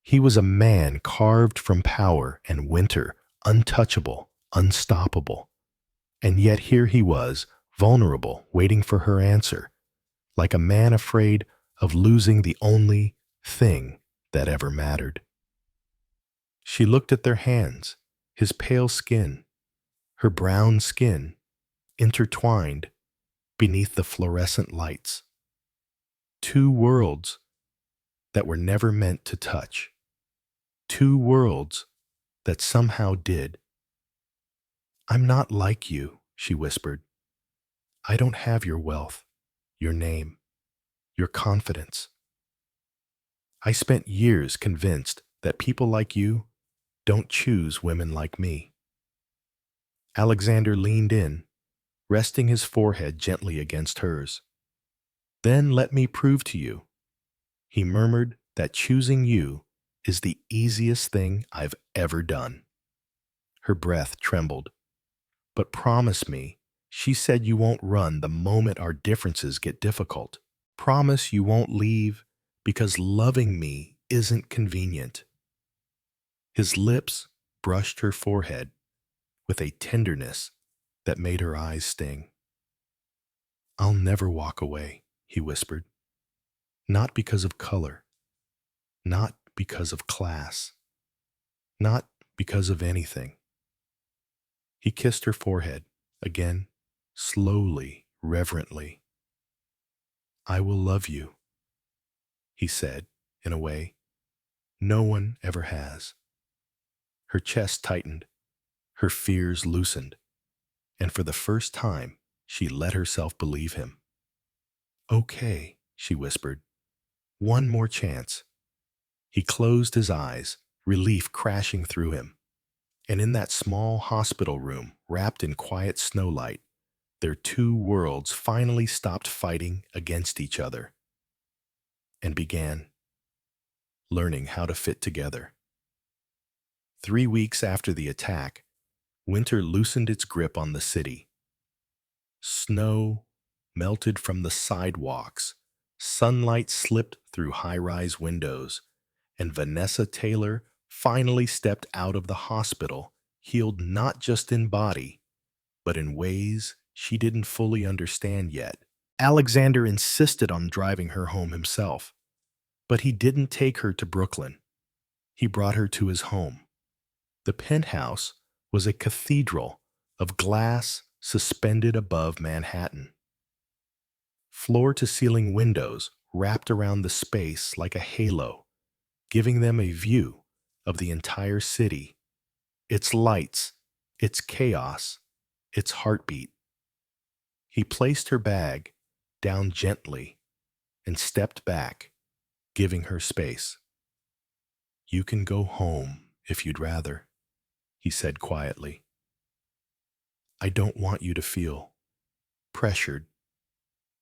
He was a man carved from power and winter, untouchable, unstoppable. And yet here he was, vulnerable, waiting for her answer, like a man afraid of losing the only thing that ever mattered. She looked at their hands, his pale skin, her brown skin, intertwined beneath the fluorescent lights. Two worlds that were never meant to touch. Two worlds that somehow did. I'm not like you, she whispered. I don't have your wealth, your name, your confidence. I spent years convinced that people like you don't choose women like me. Alexander leaned in, resting his forehead gently against hers. Then let me prove to you, he murmured, that choosing you is the easiest thing I've ever done. Her breath trembled. But promise me, she said, you won't run the moment our differences get difficult. Promise you won't leave because loving me isn't convenient. His lips brushed her forehead with a tenderness that made her eyes sting. I'll never walk away, he whispered. Not because of color, not because of class, not because of anything. He kissed her forehead, again, slowly, reverently. I will love you, he said, in a way no one ever has. Her chest tightened, her fears loosened, and for the first time, she let herself believe him. Okay, she whispered. One more chance. He closed his eyes, relief crashing through him. And in that small hospital room, wrapped in quiet snowlight, their two worlds finally stopped fighting against each other and began learning how to fit together. 3 weeks after the attack, winter loosened its grip on the city. Snow melted from the sidewalks, sunlight slipped through high-rise windows, and Vannessa Taylor finally stepped out of the hospital, healed not just in body, but in ways she didn't fully understand yet. Alexander insisted on driving her home himself, but he didn't take her to Brooklyn. He brought her to his home. The penthouse was a cathedral of glass suspended above Manhattan. Floor-to-ceiling windows wrapped around the space like a halo, giving them a view of the entire city, its lights, its chaos, its heartbeat. He placed her bag down gently and stepped back, giving her space. You can go home if you'd rather, he said quietly. I don't want you to feel pressured.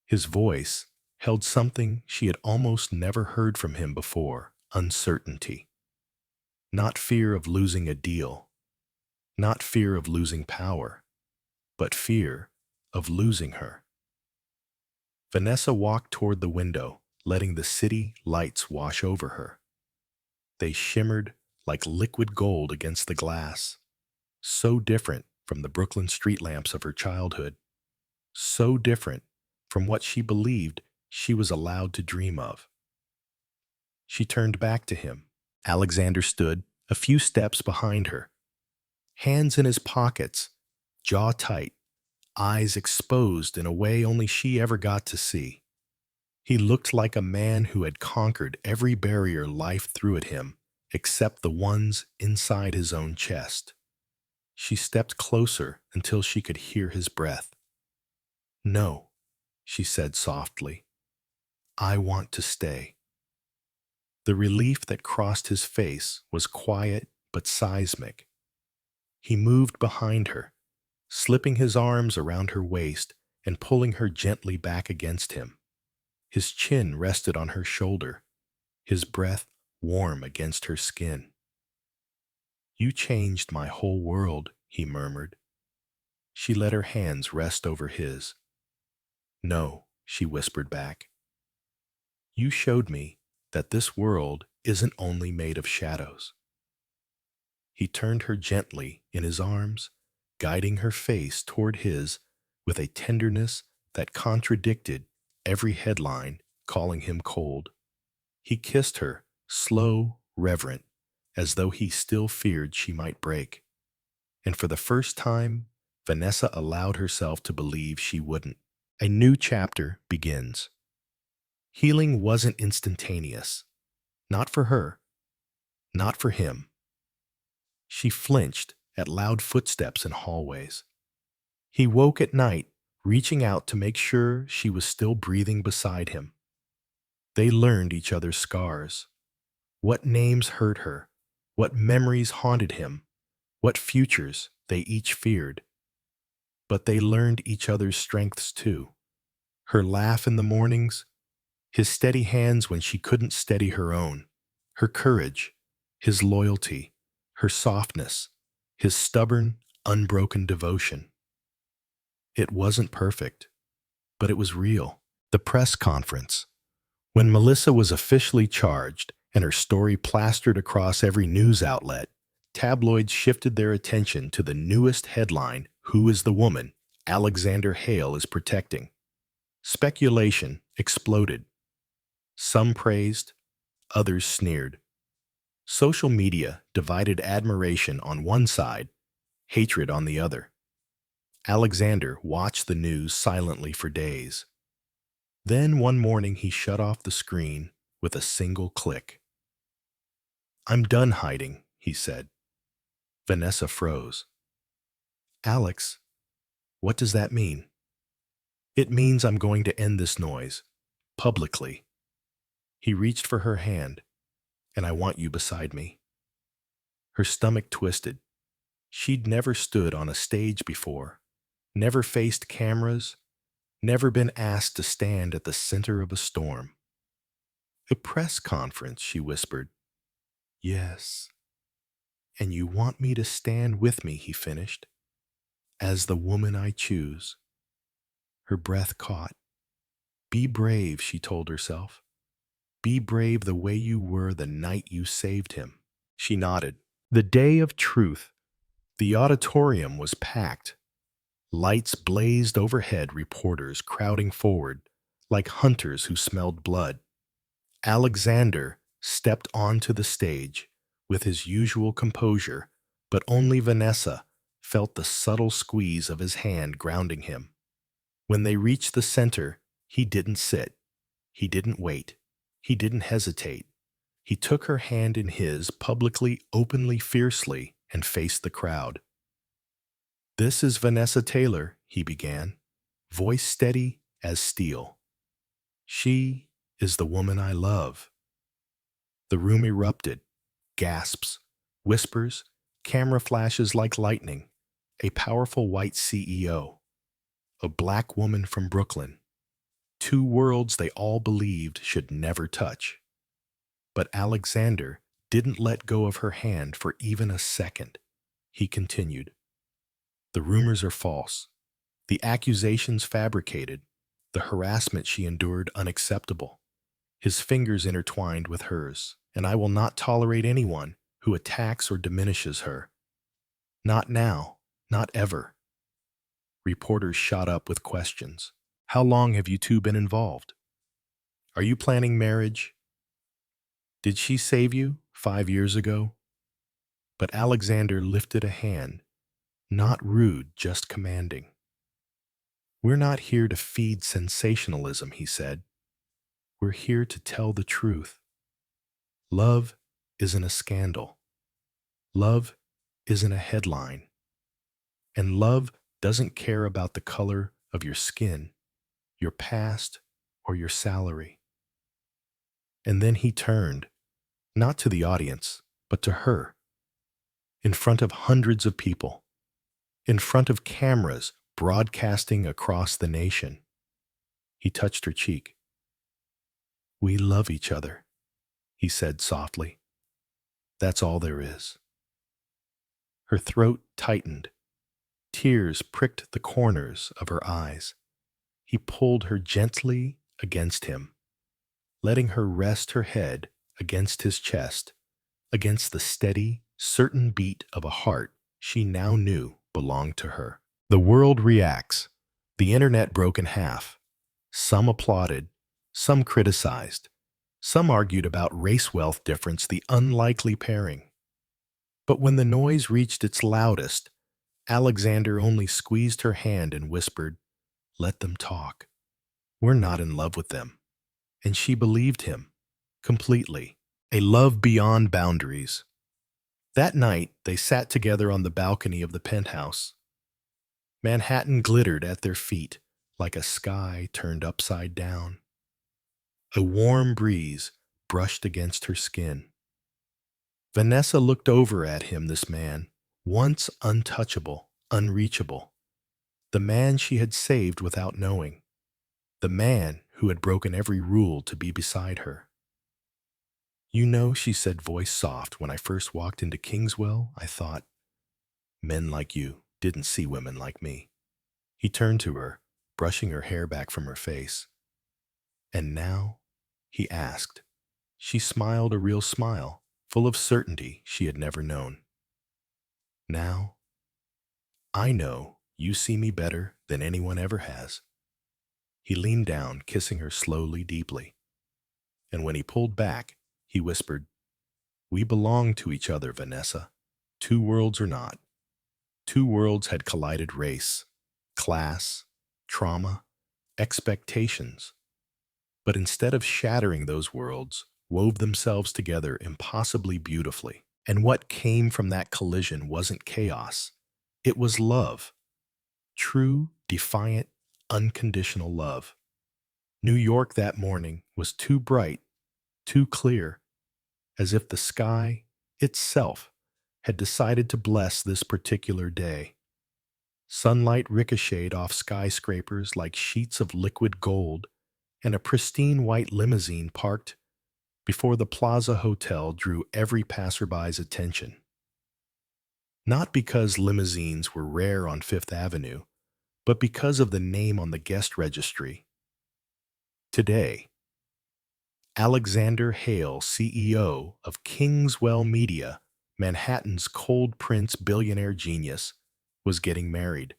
His voice held something she had almost never heard from him before, uncertainty. Not fear of losing a deal, not fear of losing power, but fear of losing her. Vannessa walked toward the window, letting the city lights wash over her. They shimmered like liquid gold against the glass, so different from the Brooklyn street lamps of her childhood, so different from what she believed she was allowed to dream of. She turned back to him. Alexander stood a few steps behind her, hands in his pockets, jaw tight, eyes exposed in a way only she ever got to see. He looked like a man who had conquered every barrier life threw at him, except the ones inside his own chest. She stepped closer until she could hear his breath. No, she said softly. I want to stay. The relief that crossed his face was quiet but seismic. He moved behind her, slipping his arms around her waist and pulling her gently back against him. His chin rested on her shoulder, his breath warm against her skin. "You changed my whole world," he murmured. She let her hands rest over his. "No," she whispered back. "You showed me that this world isn't only made of shadows." He turned her gently in his arms, guiding her face toward his with a tenderness that contradicted every headline calling him cold. He kissed her, slow, reverent, as though he still feared she might break. And for the first time, Vannessa allowed herself to believe she wouldn't. A new chapter begins. Healing wasn't instantaneous. Not for her. Not for him. She flinched at loud footsteps in hallways. He woke at night, reaching out to make sure she was still breathing beside him. They learned each other's scars. What names hurt her, what memories haunted him, what futures they each feared. But they learned each other's strengths too. Her laugh in the mornings, his steady hands when she couldn't steady her own, her courage, his loyalty, her softness, his stubborn, unbroken devotion. It wasn't perfect, but it was real. The press conference. When Melissa was officially charged and her story plastered across every news outlet, tabloids shifted their attention to the newest headline, "Who is the woman Alexander Hale is protecting?" Speculation exploded. Some praised, others sneered. Social media divided admiration on one side, hatred on the other. Alexander watched the news silently for days. Then one morning he shut off the screen with a single click. "I'm done hiding," he said. Vannessa froze. "Alex, what does that mean?" "It means I'm going to end this noise, publicly." He reached for her hand. "And I want you beside me." Her stomach twisted. She'd never stood on a stage before, never faced cameras, never been asked to stand at the center of a storm. "A press conference," she whispered. "Yes." "And you want me to stand with me," he finished, "as the woman I choose." Her breath caught. "Be brave," she told herself. "Be brave the way you were the night you saved him." She nodded. The day of truth. The auditorium was packed. Lights blazed overhead, reporters crowding forward, like hunters who smelled blood. Alexander stepped onto the stage with his usual composure, but only Vannessa felt the subtle squeeze of his hand grounding him. When they reached the center, he didn't sit. He didn't wait. He didn't hesitate. He took her hand in his, publicly, openly, fiercely, and faced the crowd. "This is Vannessa Taylor," he began, voice steady as steel. "She is the woman I love." The room erupted. Gasps, whispers, camera flashes like lightning. A powerful white CEO. A black woman from Brooklyn. Two worlds they all believed should never touch. But Alexander didn't let go of her hand for even a second. He continued. "The rumors are false. The accusations fabricated. The harassment she endured unacceptable." His fingers intertwined with hers. "And I will not tolerate anyone who attacks or diminishes her. Not now. Not ever." Reporters shot up with questions. "How long have you two been involved? Are you planning marriage? Did she save you 5 years ago?" But Alexander lifted a hand, not rude, just commanding. "We're not here to feed sensationalism," he said. "We're here to tell the truth. Love isn't a scandal. Love isn't a headline. And love doesn't care about the color of your skin, your past, or your salary." And then he turned, not to the audience, but to her, in front of hundreds of people, in front of cameras broadcasting across the nation. He touched her cheek. "We love each other." he said softly. That's all there is. Her throat tightened. Tears pricked the corners of her eyes. He pulled her gently against him, letting her rest her head against his chest, against the steady, certain beat of a heart she now knew belonged to her. The world reacts. The internet broke in half. Some applauded, some criticized, some argued about race-wealth difference, the unlikely pairing. But when the noise reached its loudest, Alexander only squeezed her hand and whispered, "Let them talk. We're not in love with them." And she believed him, completely. A love beyond boundaries. That night, they sat together on the balcony of the penthouse. Manhattan glittered at their feet like a sky turned upside down. A warm breeze brushed against her skin. Vannessa looked over at him, this man, once untouchable, unreachable. The man she had saved without knowing. The man who had broken every rule to be beside her. "You know," she said, voice soft, "when I first walked into Kingswell, I thought, men like you didn't see women like me." He turned to her, brushing her hair back from her face. "And now?" he asked. She smiled a real smile, full of certainty she had never known. "Now, I know you see me better than anyone ever has." He leaned down, kissing her slowly, deeply. And when he pulled back, he whispered, "We belong to each other, Vannessa. Two worlds or not." Two worlds had collided: race, class, trauma, expectations. But instead of shattering those worlds, wove themselves together impossibly beautifully. And what came from that collision wasn't chaos. It was love. True, defiant, unconditional love. New York that morning was too bright, too clear, as if the sky itself had decided to bless this particular day. Sunlight ricocheted off skyscrapers like sheets of liquid gold, and a pristine white limousine parked before the Plaza Hotel drew every passerby's attention. Not because limousines were rare on Fifth Avenue, but because of the name on the guest registry. Today, Alexander Hale, CEO of Kingswell Media, Manhattan's Cold Prince billionaire genius, was getting married.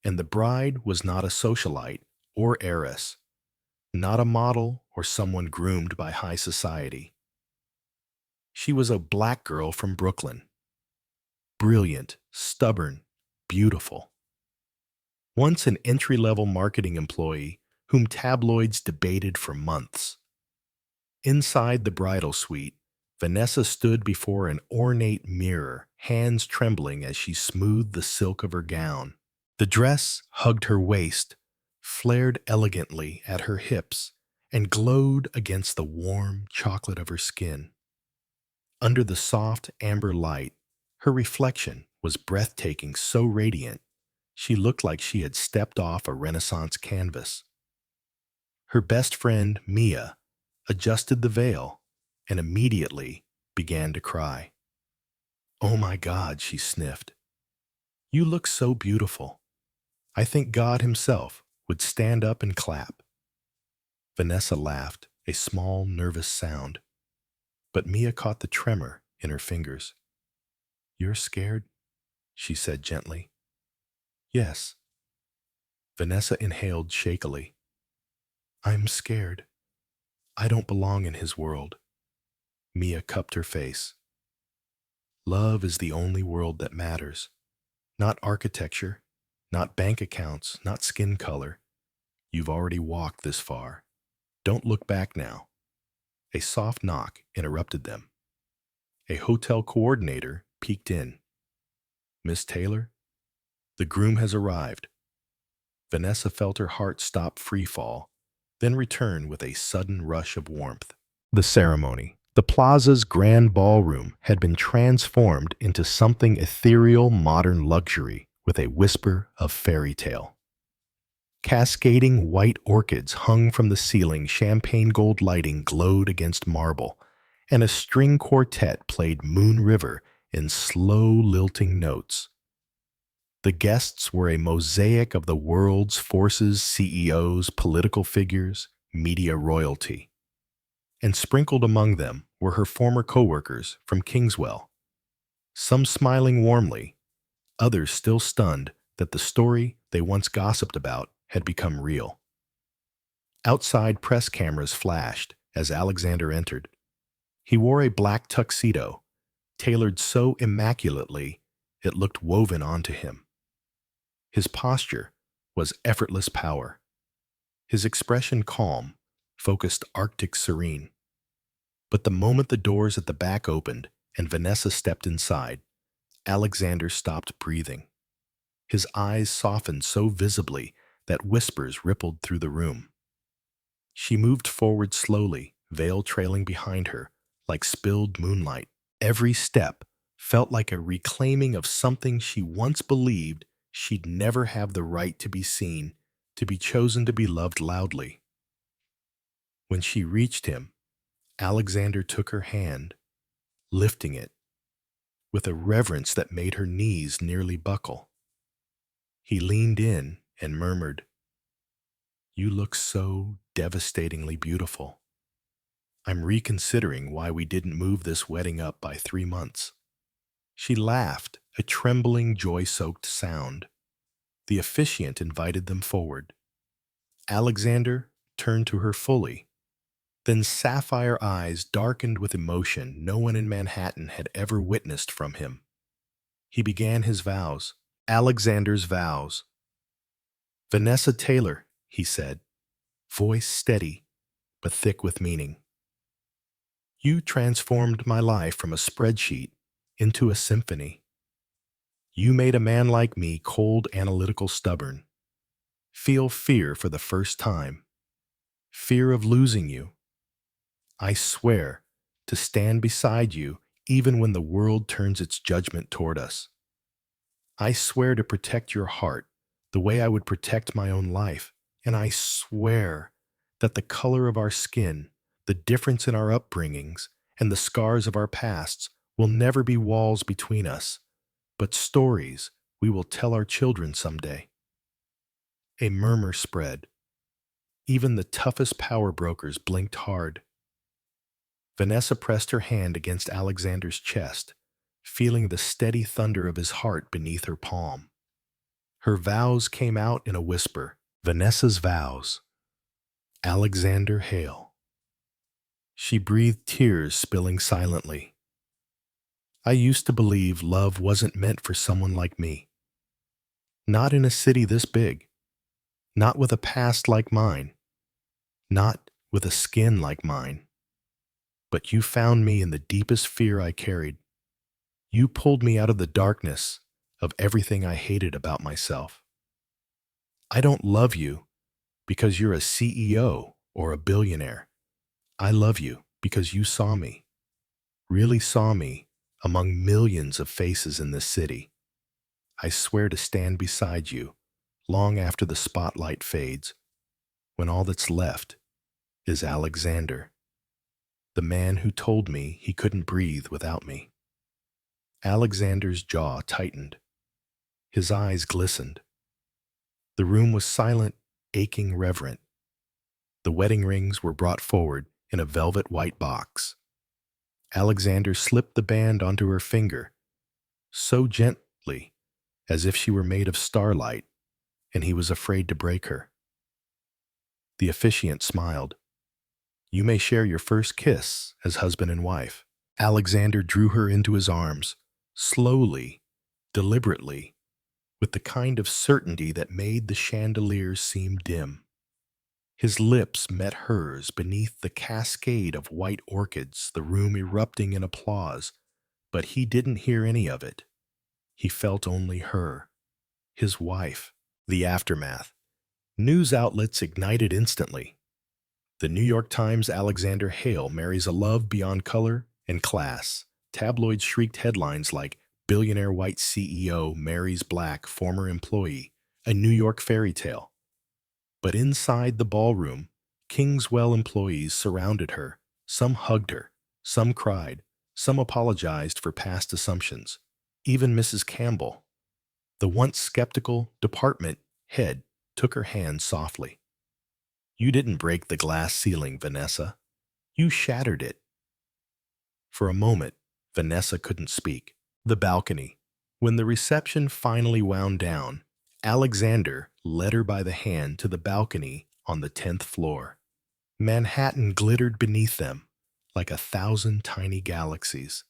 And the bride was not a socialite or heiress, not a model or someone groomed by high society. She was a black girl from Brooklyn. Brilliant, stubborn, beautiful. Once an entry-level marketing employee whom tabloids debated for months. Inside the bridal suite, Vannessa stood before an ornate mirror, hands trembling as she smoothed the silk of her gown. The dress hugged her waist, flared elegantly at her hips, and glowed against the warm chocolate of her skin. Under the soft amber light, her reflection was breathtaking, so radiant, she looked like she had stepped off a Renaissance canvas. Her best friend, Mia, adjusted the veil and immediately began to cry. "Oh my God," she sniffed. "You look so beautiful. I think God himself would stand up and clap." Vannessa laughed, a small, nervous sound. But Mia caught the tremor in her fingers. "You're scared?" she said gently. "Yes." Vannessa inhaled shakily. "I'm scared. I don't belong in his world." Mia cupped her face. "Love is the only world that matters. Not architecture, not bank accounts, not skin color. You've already walked this far. Don't look back now." A soft knock interrupted them. A hotel coordinator peeked in. "Miss Taylor, the groom has arrived." Vannessa felt her heart stop freefall, then return with a sudden rush of warmth. The ceremony. The plaza's grand ballroom had been transformed into something ethereal, modern luxury with a whisper of fairy tale. Cascading white orchids hung from the ceiling, champagne gold lighting glowed against marble, and a string quartet played Moon River in slow, lilting notes. The guests were a mosaic of the world's forces, CEOs, political figures, media royalty. And sprinkled among them were her former co-workers from Kingswell, some smiling warmly, others still stunned that the story they once gossiped about had become real. Outside press cameras flashed as Alexander entered. He wore a black tuxedo, tailored so immaculately it looked woven onto him. His posture was effortless power, his expression calm, focused Arctic serene. But the moment the doors at the back opened and Vannessa stepped inside, Alexander stopped breathing. His eyes softened so visibly that whispers rippled through the room. She moved forward slowly, veil trailing behind her, like spilled moonlight. Every step felt like a reclaiming of something she once believed she'd never have the right to be seen, to be chosen to be loved loudly. When she reached him, Alexander took her hand, lifting it, with a reverence that made her knees nearly buckle. He leaned in and murmured, "You look so devastatingly beautiful. I'm reconsidering why we didn't move this wedding up by 3 months." She laughed, a trembling, joy-soaked sound. The officiant invited them forward. Alexander turned to her fully. Then sapphire eyes darkened with emotion no one in Manhattan had ever witnessed from him. He began his vows, Alexander's vows. "Vannessa Taylor," he said, voice steady but thick with meaning. "You transformed my life from a spreadsheet into a symphony. You made a man like me cold, analytical, stubborn. Feel fear for the first time. Fear of losing you. I swear to stand beside you even when the world turns its judgment toward us. I swear to protect your heart the way I would protect my own life. And I swear that the color of our skin, the difference in our upbringings, and the scars of our pasts will never be walls between us, but stories we will tell our children someday." A murmur spread. Even the toughest power brokers blinked hard. Vannessa pressed her hand against Alexander's chest, feeling the steady thunder of his heart beneath her palm. Her vows came out in a whisper. Vannessa's vows. Alexander Hale. She breathed tears spilling silently. "I used to believe love wasn't meant for someone like me. Not in a city this big. Not with a past like mine. Not with a skin like mine. But you found me in the deepest fear I carried. You pulled me out of the darkness of everything I hated about myself. I don't love you because you're a CEO or a billionaire. I love you because you saw me, really saw me among millions of faces in this city. I swear to stand beside you long after the spotlight fades, when all that's left is Alexander, the man who told me he couldn't breathe without me." Alexander's jaw tightened. His eyes glistened. The room was silent, aching, reverent. The wedding rings were brought forward in a velvet white box. Alexander slipped the band onto her finger, so gently, as if she were made of starlight, and he was afraid to break her. The officiant smiled. "You may share your first kiss as husband and wife." Alexander drew her into his arms, slowly, deliberately, with the kind of certainty that made the chandeliers seem dim. His lips met hers beneath the cascade of white orchids, the room erupting in applause, but he didn't hear any of it. He felt only her, his wife. The aftermath. News outlets ignited instantly. The New York Times, Alexander Hale marries a love beyond color and class. Tabloids shrieked headlines like "Billionaire White CEO Marries Black Former Employee," a New York fairy tale. But inside the ballroom, Kingswell employees surrounded her. Some hugged her, Some cried, some apologized for past assumptions. Even Mrs. Campbell, the once skeptical department head, took her hand softly. You didn't break the glass ceiling, Vannessa. You shattered it. For a moment, Vannessa couldn't speak. The balcony. When the reception finally wound down, Alexander led her by the hand to the balcony on the 10th floor. Manhattan glittered beneath them like 1,000 tiny galaxies.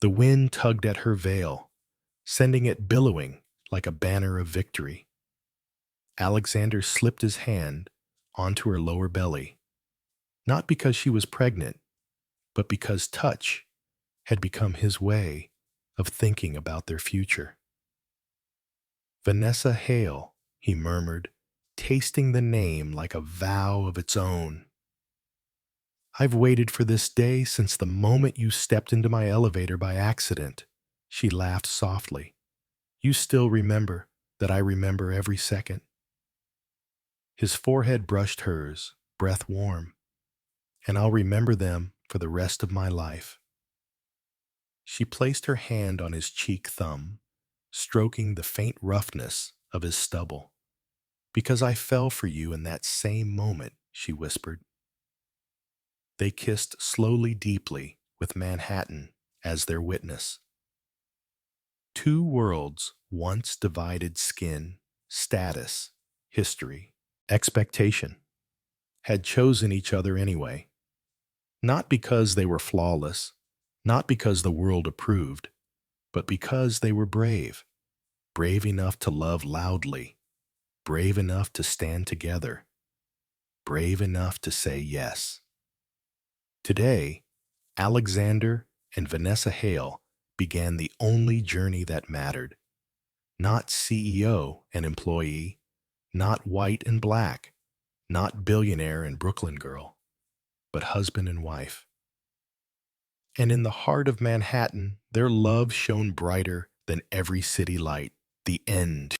The wind tugged at her veil, sending it billowing like a banner of victory. Alexander slipped his hand onto her lower belly, not because she was pregnant, but because touch had become his way of thinking about their future. Vannessa Hale, he murmured, tasting the name like a vow of its own. I've waited for this day since the moment you stepped into my elevator by accident. She laughed softly. You still remember that I remember every second. His forehead brushed hers, breath warm, and I'll remember them for the rest of my life. She placed her hand on his cheek thumb, stroking the faint roughness of his stubble. Because I fell for you in that same moment, she whispered. They kissed slowly, deeply, with Manhattan as their witness. Two worlds once divided skin, status, history, expectation, had chosen each other anyway. Not because they were flawless, not because the world approved, but because they were brave, brave enough to love loudly, brave enough to stand together, brave enough to say yes. Today, Alexander and Vannessa Hale began the only journey that mattered. Not CEO and employee, not white and black, not billionaire and Brooklyn girl, but husband and wife. And in the heart of Manhattan, their love shone brighter than every city light. The end.